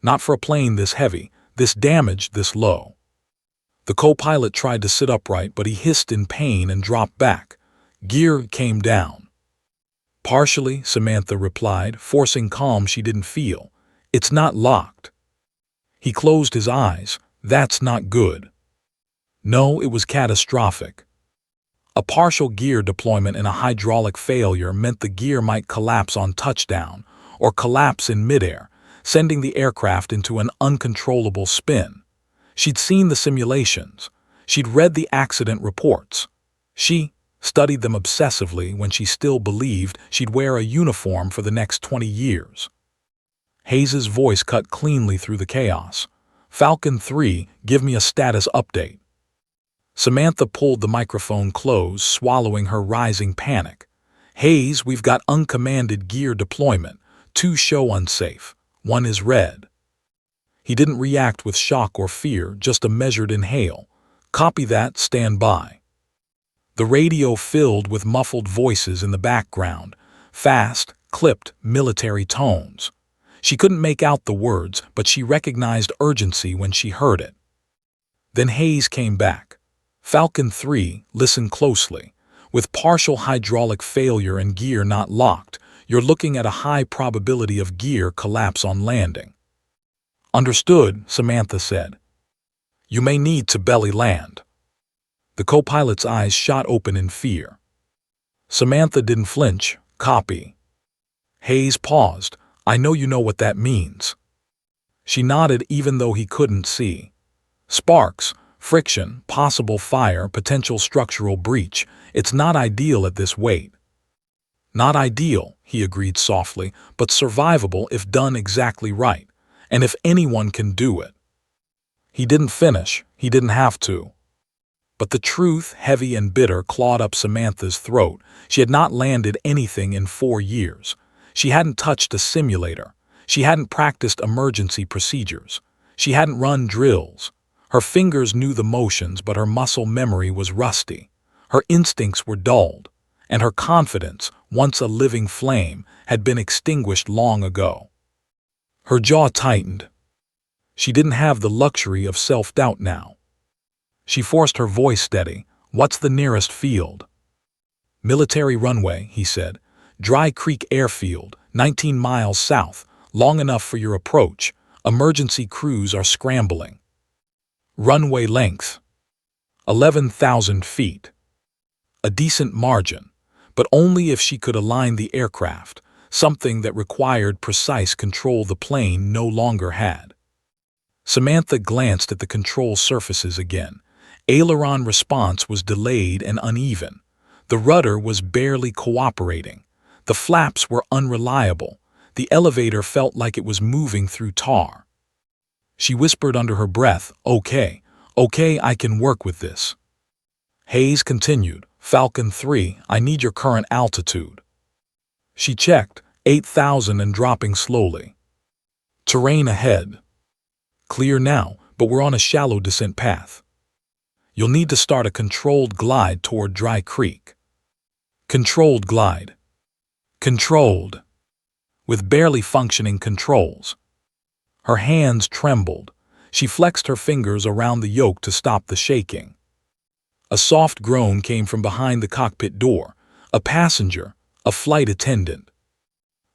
Not for a plane this heavy, this damaged, this low. The co-pilot tried to sit upright, but he hissed in pain and dropped back. Gear came down. Partially, Samantha replied, forcing calm she didn't feel. It's not locked. He closed his eyes. That's not good. No, it was catastrophic. A partial gear deployment in a hydraulic failure meant the gear might collapse on touchdown or collapse in midair, sending the aircraft into an uncontrollable spin. She'd seen the simulations. She'd read the accident reports. She studied them obsessively when she still believed she'd wear a uniform for the next 20 years. Hayes's voice cut cleanly through the chaos. Falcon 3, give me a status update. Samantha pulled the microphone close, swallowing her rising panic. Hayes, we've got uncommanded gear deployment. 2 show unsafe. 1 is red. He didn't react with shock or fear, just a measured inhale. Copy that, stand by. The radio filled with muffled voices in the background, fast, clipped military tones. She couldn't make out the words, but she recognized urgency when she heard it. Then Hayes came back. Falcon 3, listen closely. With partial hydraulic failure and gear not locked, you're looking at a high probability of gear collapse on landing. Understood, Samantha said. You may need to belly land. The co-pilot's eyes shot open in fear. Samantha didn't flinch. Copy. Hayes paused. I know you know what that means. She nodded even though he couldn't see. Sparks, friction, possible fire, potential structural breach. It's not ideal at this weight. Not ideal, he agreed softly, but survivable if done exactly right, and if anyone can do it. He didn't finish. He didn't have to. But the truth, heavy and bitter, clawed up Samantha's throat. She had not landed anything in 4 years. She hadn't touched a simulator. She hadn't practiced emergency procedures. She hadn't run drills. Her fingers knew the motions, but her muscle memory was rusty. Her instincts were dulled, and her confidence, once a living flame, had been extinguished long ago. Her jaw tightened. She didn't have the luxury of self-doubt now. She forced her voice steady. What's the nearest field? Military runway, he said. Dry Creek Airfield, 19 miles south, long enough for your approach. Emergency crews are scrambling. Runway length, 11,000 feet. A decent margin, but only if she could align the aircraft, something that required precise control the plane no longer had. Samantha glanced at the control surfaces again. Aileron response was delayed and uneven. The rudder was barely cooperating. The flaps were unreliable. The elevator felt like it was moving through tar. She whispered under her breath, okay, I can work with this. Hayes continued, Falcon 3, I need your current altitude. She checked, 8,000 and dropping slowly. Terrain ahead. Clear now, but we're on a shallow descent path. You'll need to start a controlled glide toward Dry Creek. Controlled glide. Controlled. With barely functioning controls. Her hands trembled. She flexed her fingers around the yoke to stop the shaking. A soft groan came from behind the cockpit door. A passenger, a flight attendant.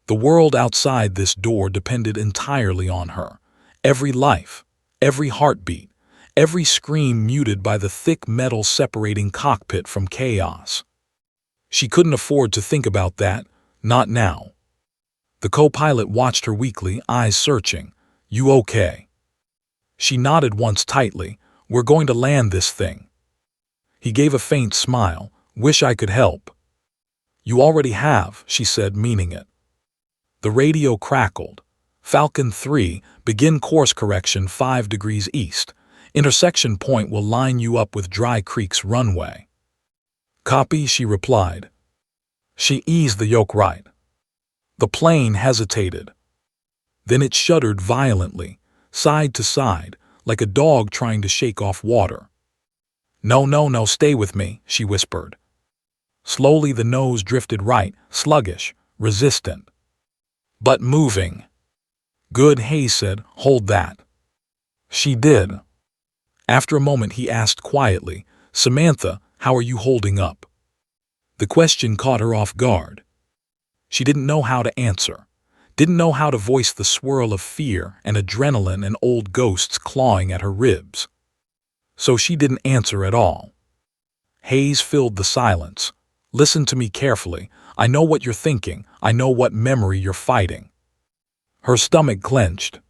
The world outside this door depended entirely on her. Every life, every heartbeat, every scream muted by the thick metal separating cockpit from chaos. She couldn't afford to think about that, not now. The co-pilot watched her weakly, eyes searching. You okay? She nodded once tightly. We're going to land this thing. He gave a faint smile. Wish I could help. You already have, she said, meaning it. The radio crackled. Falcon 3, begin course correction 5 degrees east. Intersection point will line you up with Dry Creek's runway. Copy, she replied. She eased the yoke right. The plane hesitated. Then it shuddered violently, side to side, like a dog trying to shake off water. No, stay with me, she whispered. Slowly the nose drifted right, sluggish, resistant. But moving. Good, Hayes said, hold that. She did. After a moment he asked quietly, Samantha, how are you holding up? The question caught her off guard. She didn't know how to answer. Didn't know how to voice the swirl of fear and adrenaline and old ghosts clawing at her ribs. So she didn't answer at all. Hayes filled the silence. Listen to me carefully. I know what you're thinking. I know what memory you're fighting. Her stomach clenched.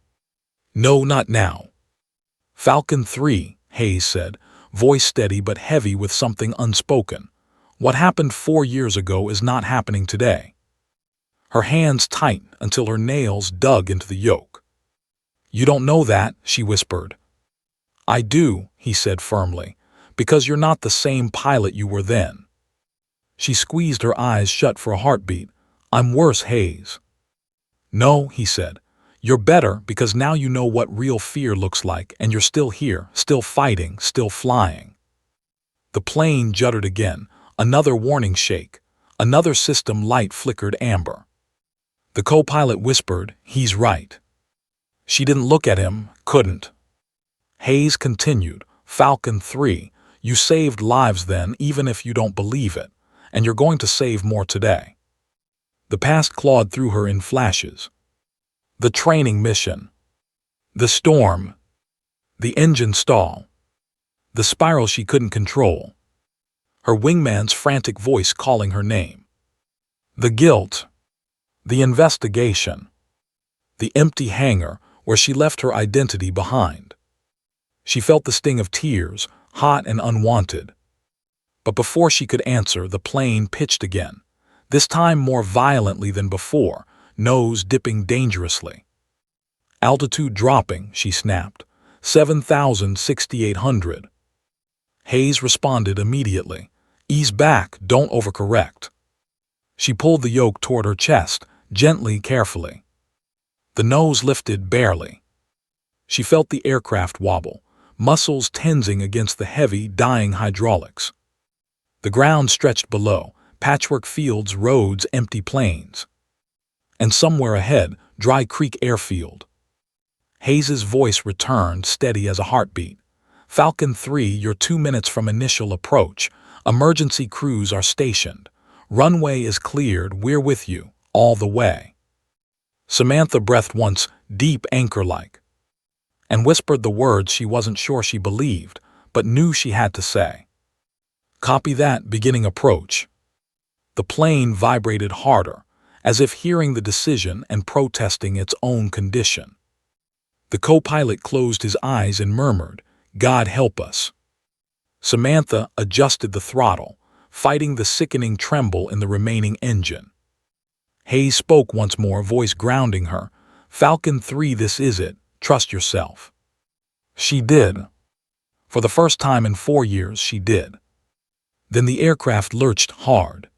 No, not now. Falcon 3, Hayes said, voice steady but heavy with something unspoken. What happened 4 years ago is not happening today. Her hands tightened until her nails dug into the yoke. You don't know that, she whispered. I do, he said firmly, because you're not the same pilot you were then. She squeezed her eyes shut for a heartbeat. I'm worse, Hayes. No, he said. You're better because now you know what real fear looks like and you're still here, still fighting, still flying. The plane juddered again, Another warning shake. Another system light flickered amber. The co-pilot whispered, "He's right." She didn't look at him, couldn't. Hayes continued, "Falcon 3, you saved lives then, even if you don't believe it, and you're going to save more today." The past clawed through her in flashes. The training mission. The storm. The engine stall. The spiral she couldn't control. Her wingman's frantic voice calling her name. The guilt. The investigation. The empty hangar where she left her identity behind. She felt the sting of tears, hot and unwanted. But before she could answer, the plane pitched again, this time more violently than before, nose dipping dangerously. "Altitude dropping," she snapped. 7,600. Hayes responded immediately. "Ease back, don't overcorrect." She pulled the yoke toward her chest, gently, carefully. The nose lifted barely. She felt the aircraft wobble, muscles tensing against the heavy, dying hydraulics. The ground stretched below, patchwork fields, roads, empty plains. And somewhere ahead, Dry Creek Airfield. Hayes's voice returned, steady as a heartbeat. "Falcon 3, you're 2 minutes from initial approach. Emergency crews are stationed. Runway is cleared, we're with you, all the way." Samantha breathed once, deep, anchor-like, and whispered the words she wasn't sure she believed, but knew she had to say. "Copy that, beginning approach." The plane vibrated harder, as if hearing the decision and protesting its own condition. The co-pilot closed his eyes and murmured, "God help us." Samantha adjusted the throttle, fighting the sickening tremble in the remaining engine. Hayes spoke once more, voice grounding her. "Falcon 3, this is it. Trust yourself." She did. For the first time in 4 years, she did. Then the aircraft lurched hard.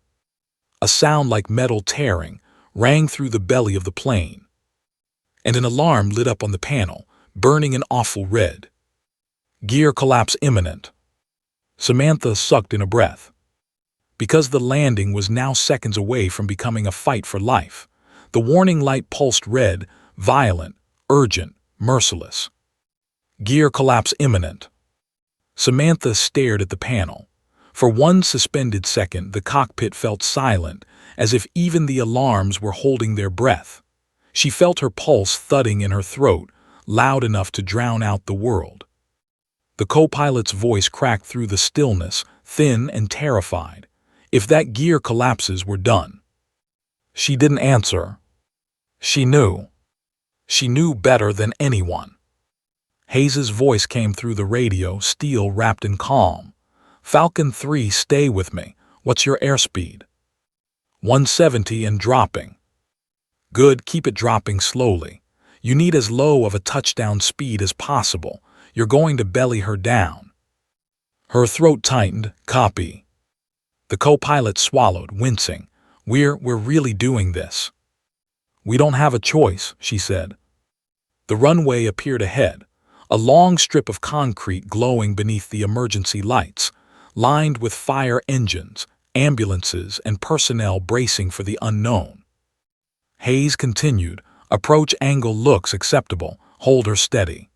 A sound like metal tearing rang through the belly of the plane, and an alarm lit up on the panel, burning an awful red. "Gear collapse imminent." Samantha sucked in a breath. Because the landing was now seconds away from becoming a fight for life, the warning light pulsed red, violent, urgent, merciless. "Gear collapse imminent." Samantha stared at the panel. For one suspended second, the cockpit felt silent, as if even the alarms were holding their breath. She felt her pulse thudding in her throat, loud enough to drown out the world. The co-pilot's voice cracked through the stillness, thin and terrified. "If that gear collapses, we're done." She didn't answer. She knew. She knew better than anyone. Hayes's voice came through the radio, steel wrapped in calm. "Falcon 3, stay with me. What's your airspeed?" 170 and dropping." "Good, keep it dropping slowly. You need as low of a touchdown speed as possible. You're going to belly her down." Her throat tightened. "Copy." The co-pilot swallowed, wincing. We're really doing this." "We don't have a choice," she said. The runway appeared ahead, a long strip of concrete glowing beneath the emergency lights, lined with fire engines, ambulances, and personnel bracing for the unknown. Hayes continued, "Approach angle looks acceptable. Hold her steady."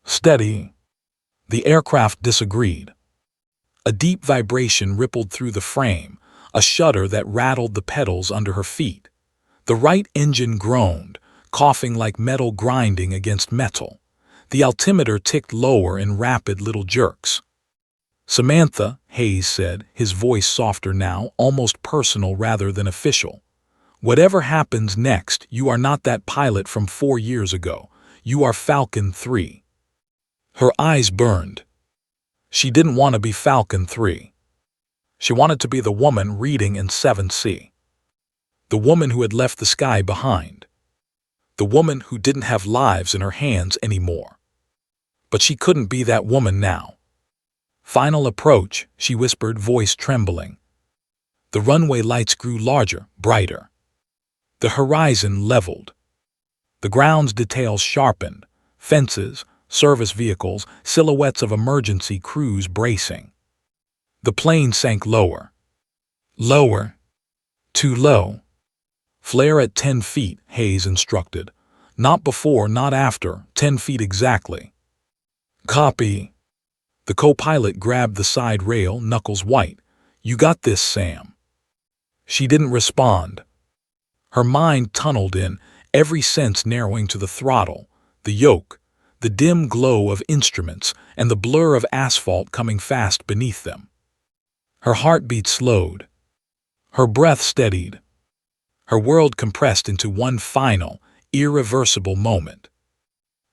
"Steady." The aircraft disagreed. A deep vibration rippled through the frame, a shudder that rattled the pedals under her feet. The right engine groaned, coughing like metal grinding against metal. The altimeter ticked lower in rapid little jerks. "Samantha," Hayes said, his voice softer now, almost personal rather than official. "Whatever happens next, you are not that pilot from 4 years ago. You are Falcon 3. Her eyes burned. She didn't want to be Falcon 3. She wanted to be the woman reading in 7C. The woman who had left the sky behind. The woman who didn't have lives in her hands anymore. But she couldn't be that woman now. "Final approach," she whispered, voice trembling. The runway lights grew larger, brighter. The horizon leveled. The ground's details sharpened, fences, service vehicles, silhouettes of emergency crews bracing. The plane sank lower. Lower. Too low. Flare at 10 feet, Hayes instructed. Not before, not after, 10 feet exactly. Copy. The co-pilot grabbed the side rail, knuckles white. You got this, Sam. She didn't respond. Her mind tunneled in, every sense narrowing to the throttle, the yoke, the dim glow of instruments, and the blur of asphalt coming fast beneath them. Her heartbeat slowed. Her breath steadied. Her world compressed into one final, irreversible moment.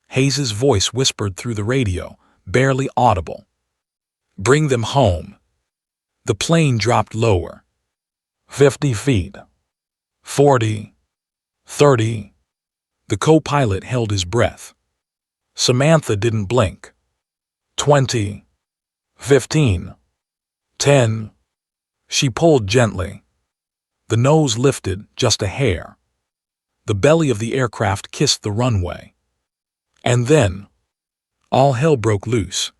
Hayes's voice whispered through the radio, barely audible. Bring them home. The plane dropped lower. 50 feet. 40. 30. The co-pilot held his breath. Samantha didn't blink. 20. 15. 10. She pulled gently. The nose lifted just a hair. The belly of the aircraft kissed the runway. And then, all hell broke loose.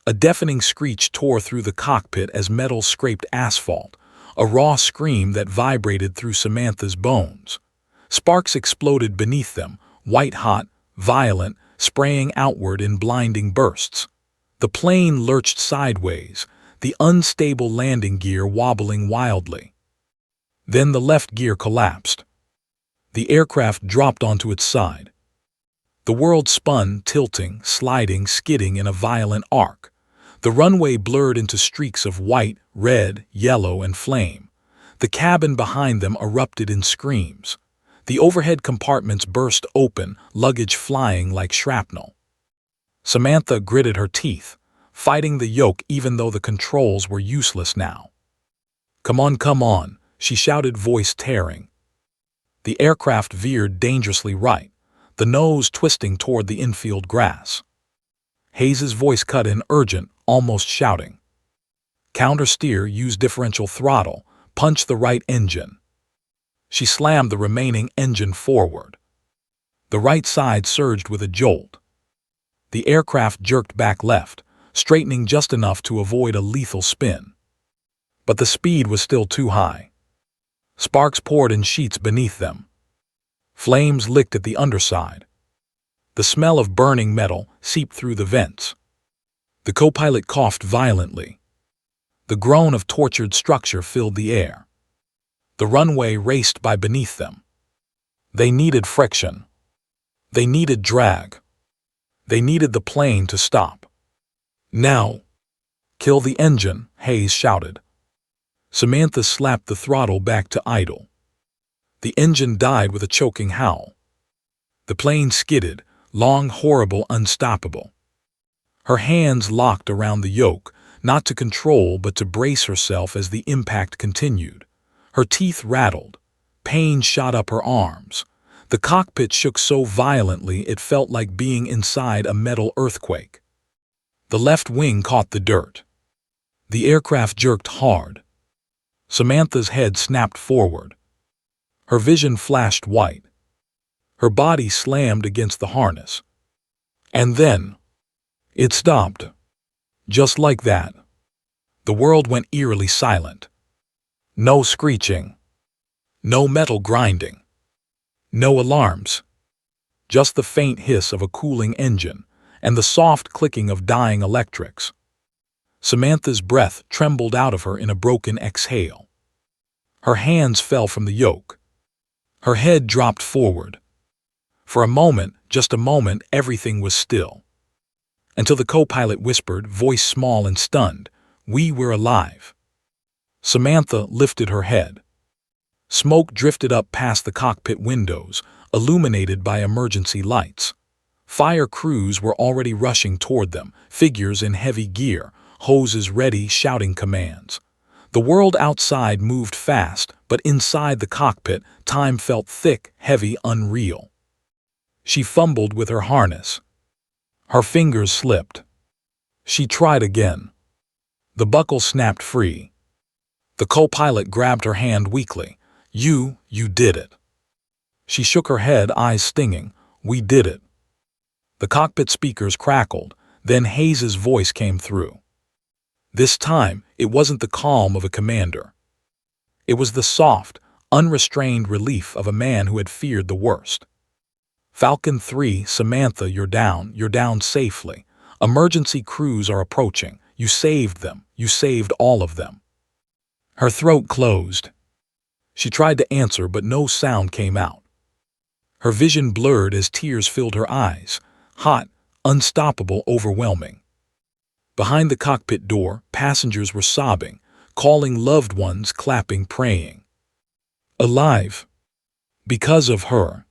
A deafening screech tore through the cockpit as metal scraped asphalt, a raw scream that vibrated through Samantha's bones. Sparks exploded beneath them, white-hot, violent, spraying outward in blinding bursts. The plane lurched sideways, the unstable landing gear wobbling wildly. Then the left gear collapsed. The aircraft dropped onto its side. The world spun, tilting, sliding, skidding in a violent arc. The runway blurred into streaks of white, red, yellow, and flame. The cabin behind them erupted in screams. The overhead compartments burst open, luggage flying like shrapnel. Samantha gritted her teeth, fighting the yoke even though the controls were useless now. Come on, she shouted, voice tearing. The aircraft veered dangerously right, the nose twisting toward the infield grass. Hayes's voice cut in, urgent, almost shouting. Countersteer, use differential throttle, punch the right engine. She slammed the remaining engine forward. The right side surged with a jolt. The aircraft jerked back left, straightening just enough to avoid a lethal spin. But the speed was still too high. Sparks poured in sheets beneath them. Flames licked at the underside. The smell of burning metal seeped through the vents. The co-pilot coughed violently. The groan of tortured structure filled the air. The runway raced by beneath them. They needed friction. They needed drag. They needed the plane to stop. Now! Kill the engine, Hayes shouted. Samantha slapped the throttle back to idle. The engine died with a choking howl. The plane skidded, long, horrible, unstoppable. Her hands locked around the yoke, not to control but to brace herself as the impact continued. Her teeth rattled. Pain shot up her arms. The cockpit shook so violently it felt like being inside a metal earthquake. The left wing caught the dirt. The aircraft jerked hard. Samantha's head snapped forward. Her vision flashed white. Her body slammed against the harness. And then, it stopped. Just like that. The world went eerily silent. No screeching. No metal grinding. No alarms. Just the faint hiss of a cooling engine and the soft clicking of dying electrics. Samantha's breath trembled out of her in a broken exhale. Her hands fell from the yoke. Her head dropped forward. For a moment, just a moment, everything was still. Until the co-pilot whispered, voice small and stunned, "We were alive." Samantha lifted her head. Smoke drifted up past the cockpit windows, illuminated by emergency lights. Fire crews were already rushing toward them, figures in heavy gear, hoses ready, shouting commands. The world outside moved fast, but inside the cockpit, time felt thick, heavy, unreal. She fumbled with her harness. Her fingers slipped. She tried again. The buckle snapped free. The co-pilot grabbed her hand weakly. You did it." She shook her head, eyes stinging. "We did it." The cockpit speakers crackled, then Hayes's voice came through. This time, it wasn't the calm of a commander. It was the soft, unrestrained relief of a man who had feared the worst. Falcon 3, Samantha, you're down safely. Emergency crews are approaching. You saved them. You saved all of them. Her throat closed. She tried to answer, but no sound came out. Her vision blurred as tears filled her eyes, hot, unstoppable, overwhelming. Behind the cockpit door, passengers were sobbing, calling loved ones, clapping, praying. Alive. Because of her.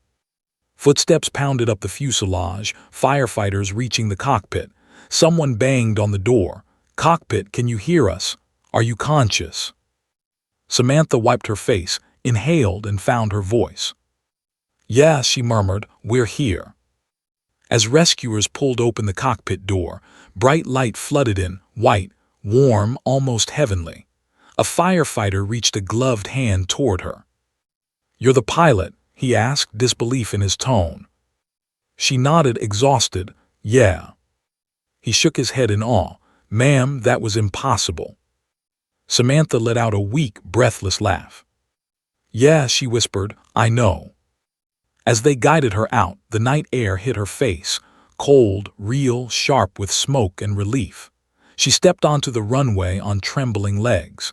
Footsteps pounded up the fuselage, firefighters reaching the cockpit. Someone banged on the door. Cockpit, can you hear us? Are you conscious? Samantha wiped her face, inhaled, and found her voice. Yeah, she murmured, we're here. As rescuers pulled open the cockpit door, bright light flooded in, white, warm, almost heavenly. A firefighter reached a gloved hand toward her. You're the pilot, he asked, disbelief in his tone. She nodded, exhausted. Yeah. He shook his head in awe. Ma'am, that was impossible. Samantha let out a weak, breathless laugh. Yeah, she whispered, I know. As they guided her out, the night air hit her face, cold, real, sharp with smoke and relief. She stepped onto the runway on trembling legs.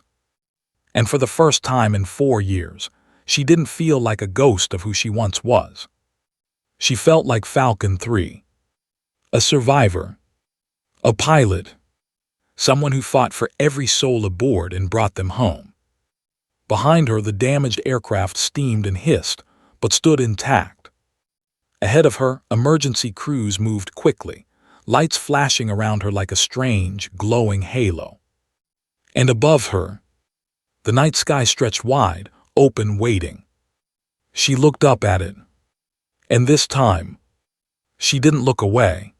And for the first time in 4 years, she didn't feel like a ghost of who she once was. She felt like Falcon 3. A survivor. A pilot. Someone who fought for every soul aboard and brought them home. Behind her, the damaged aircraft steamed and hissed, but stood intact. Ahead of her, emergency crews moved quickly, lights flashing around her like a strange, glowing halo. And above her, the night sky stretched wide, open, waiting. She looked up at it. And this time, she didn't look away.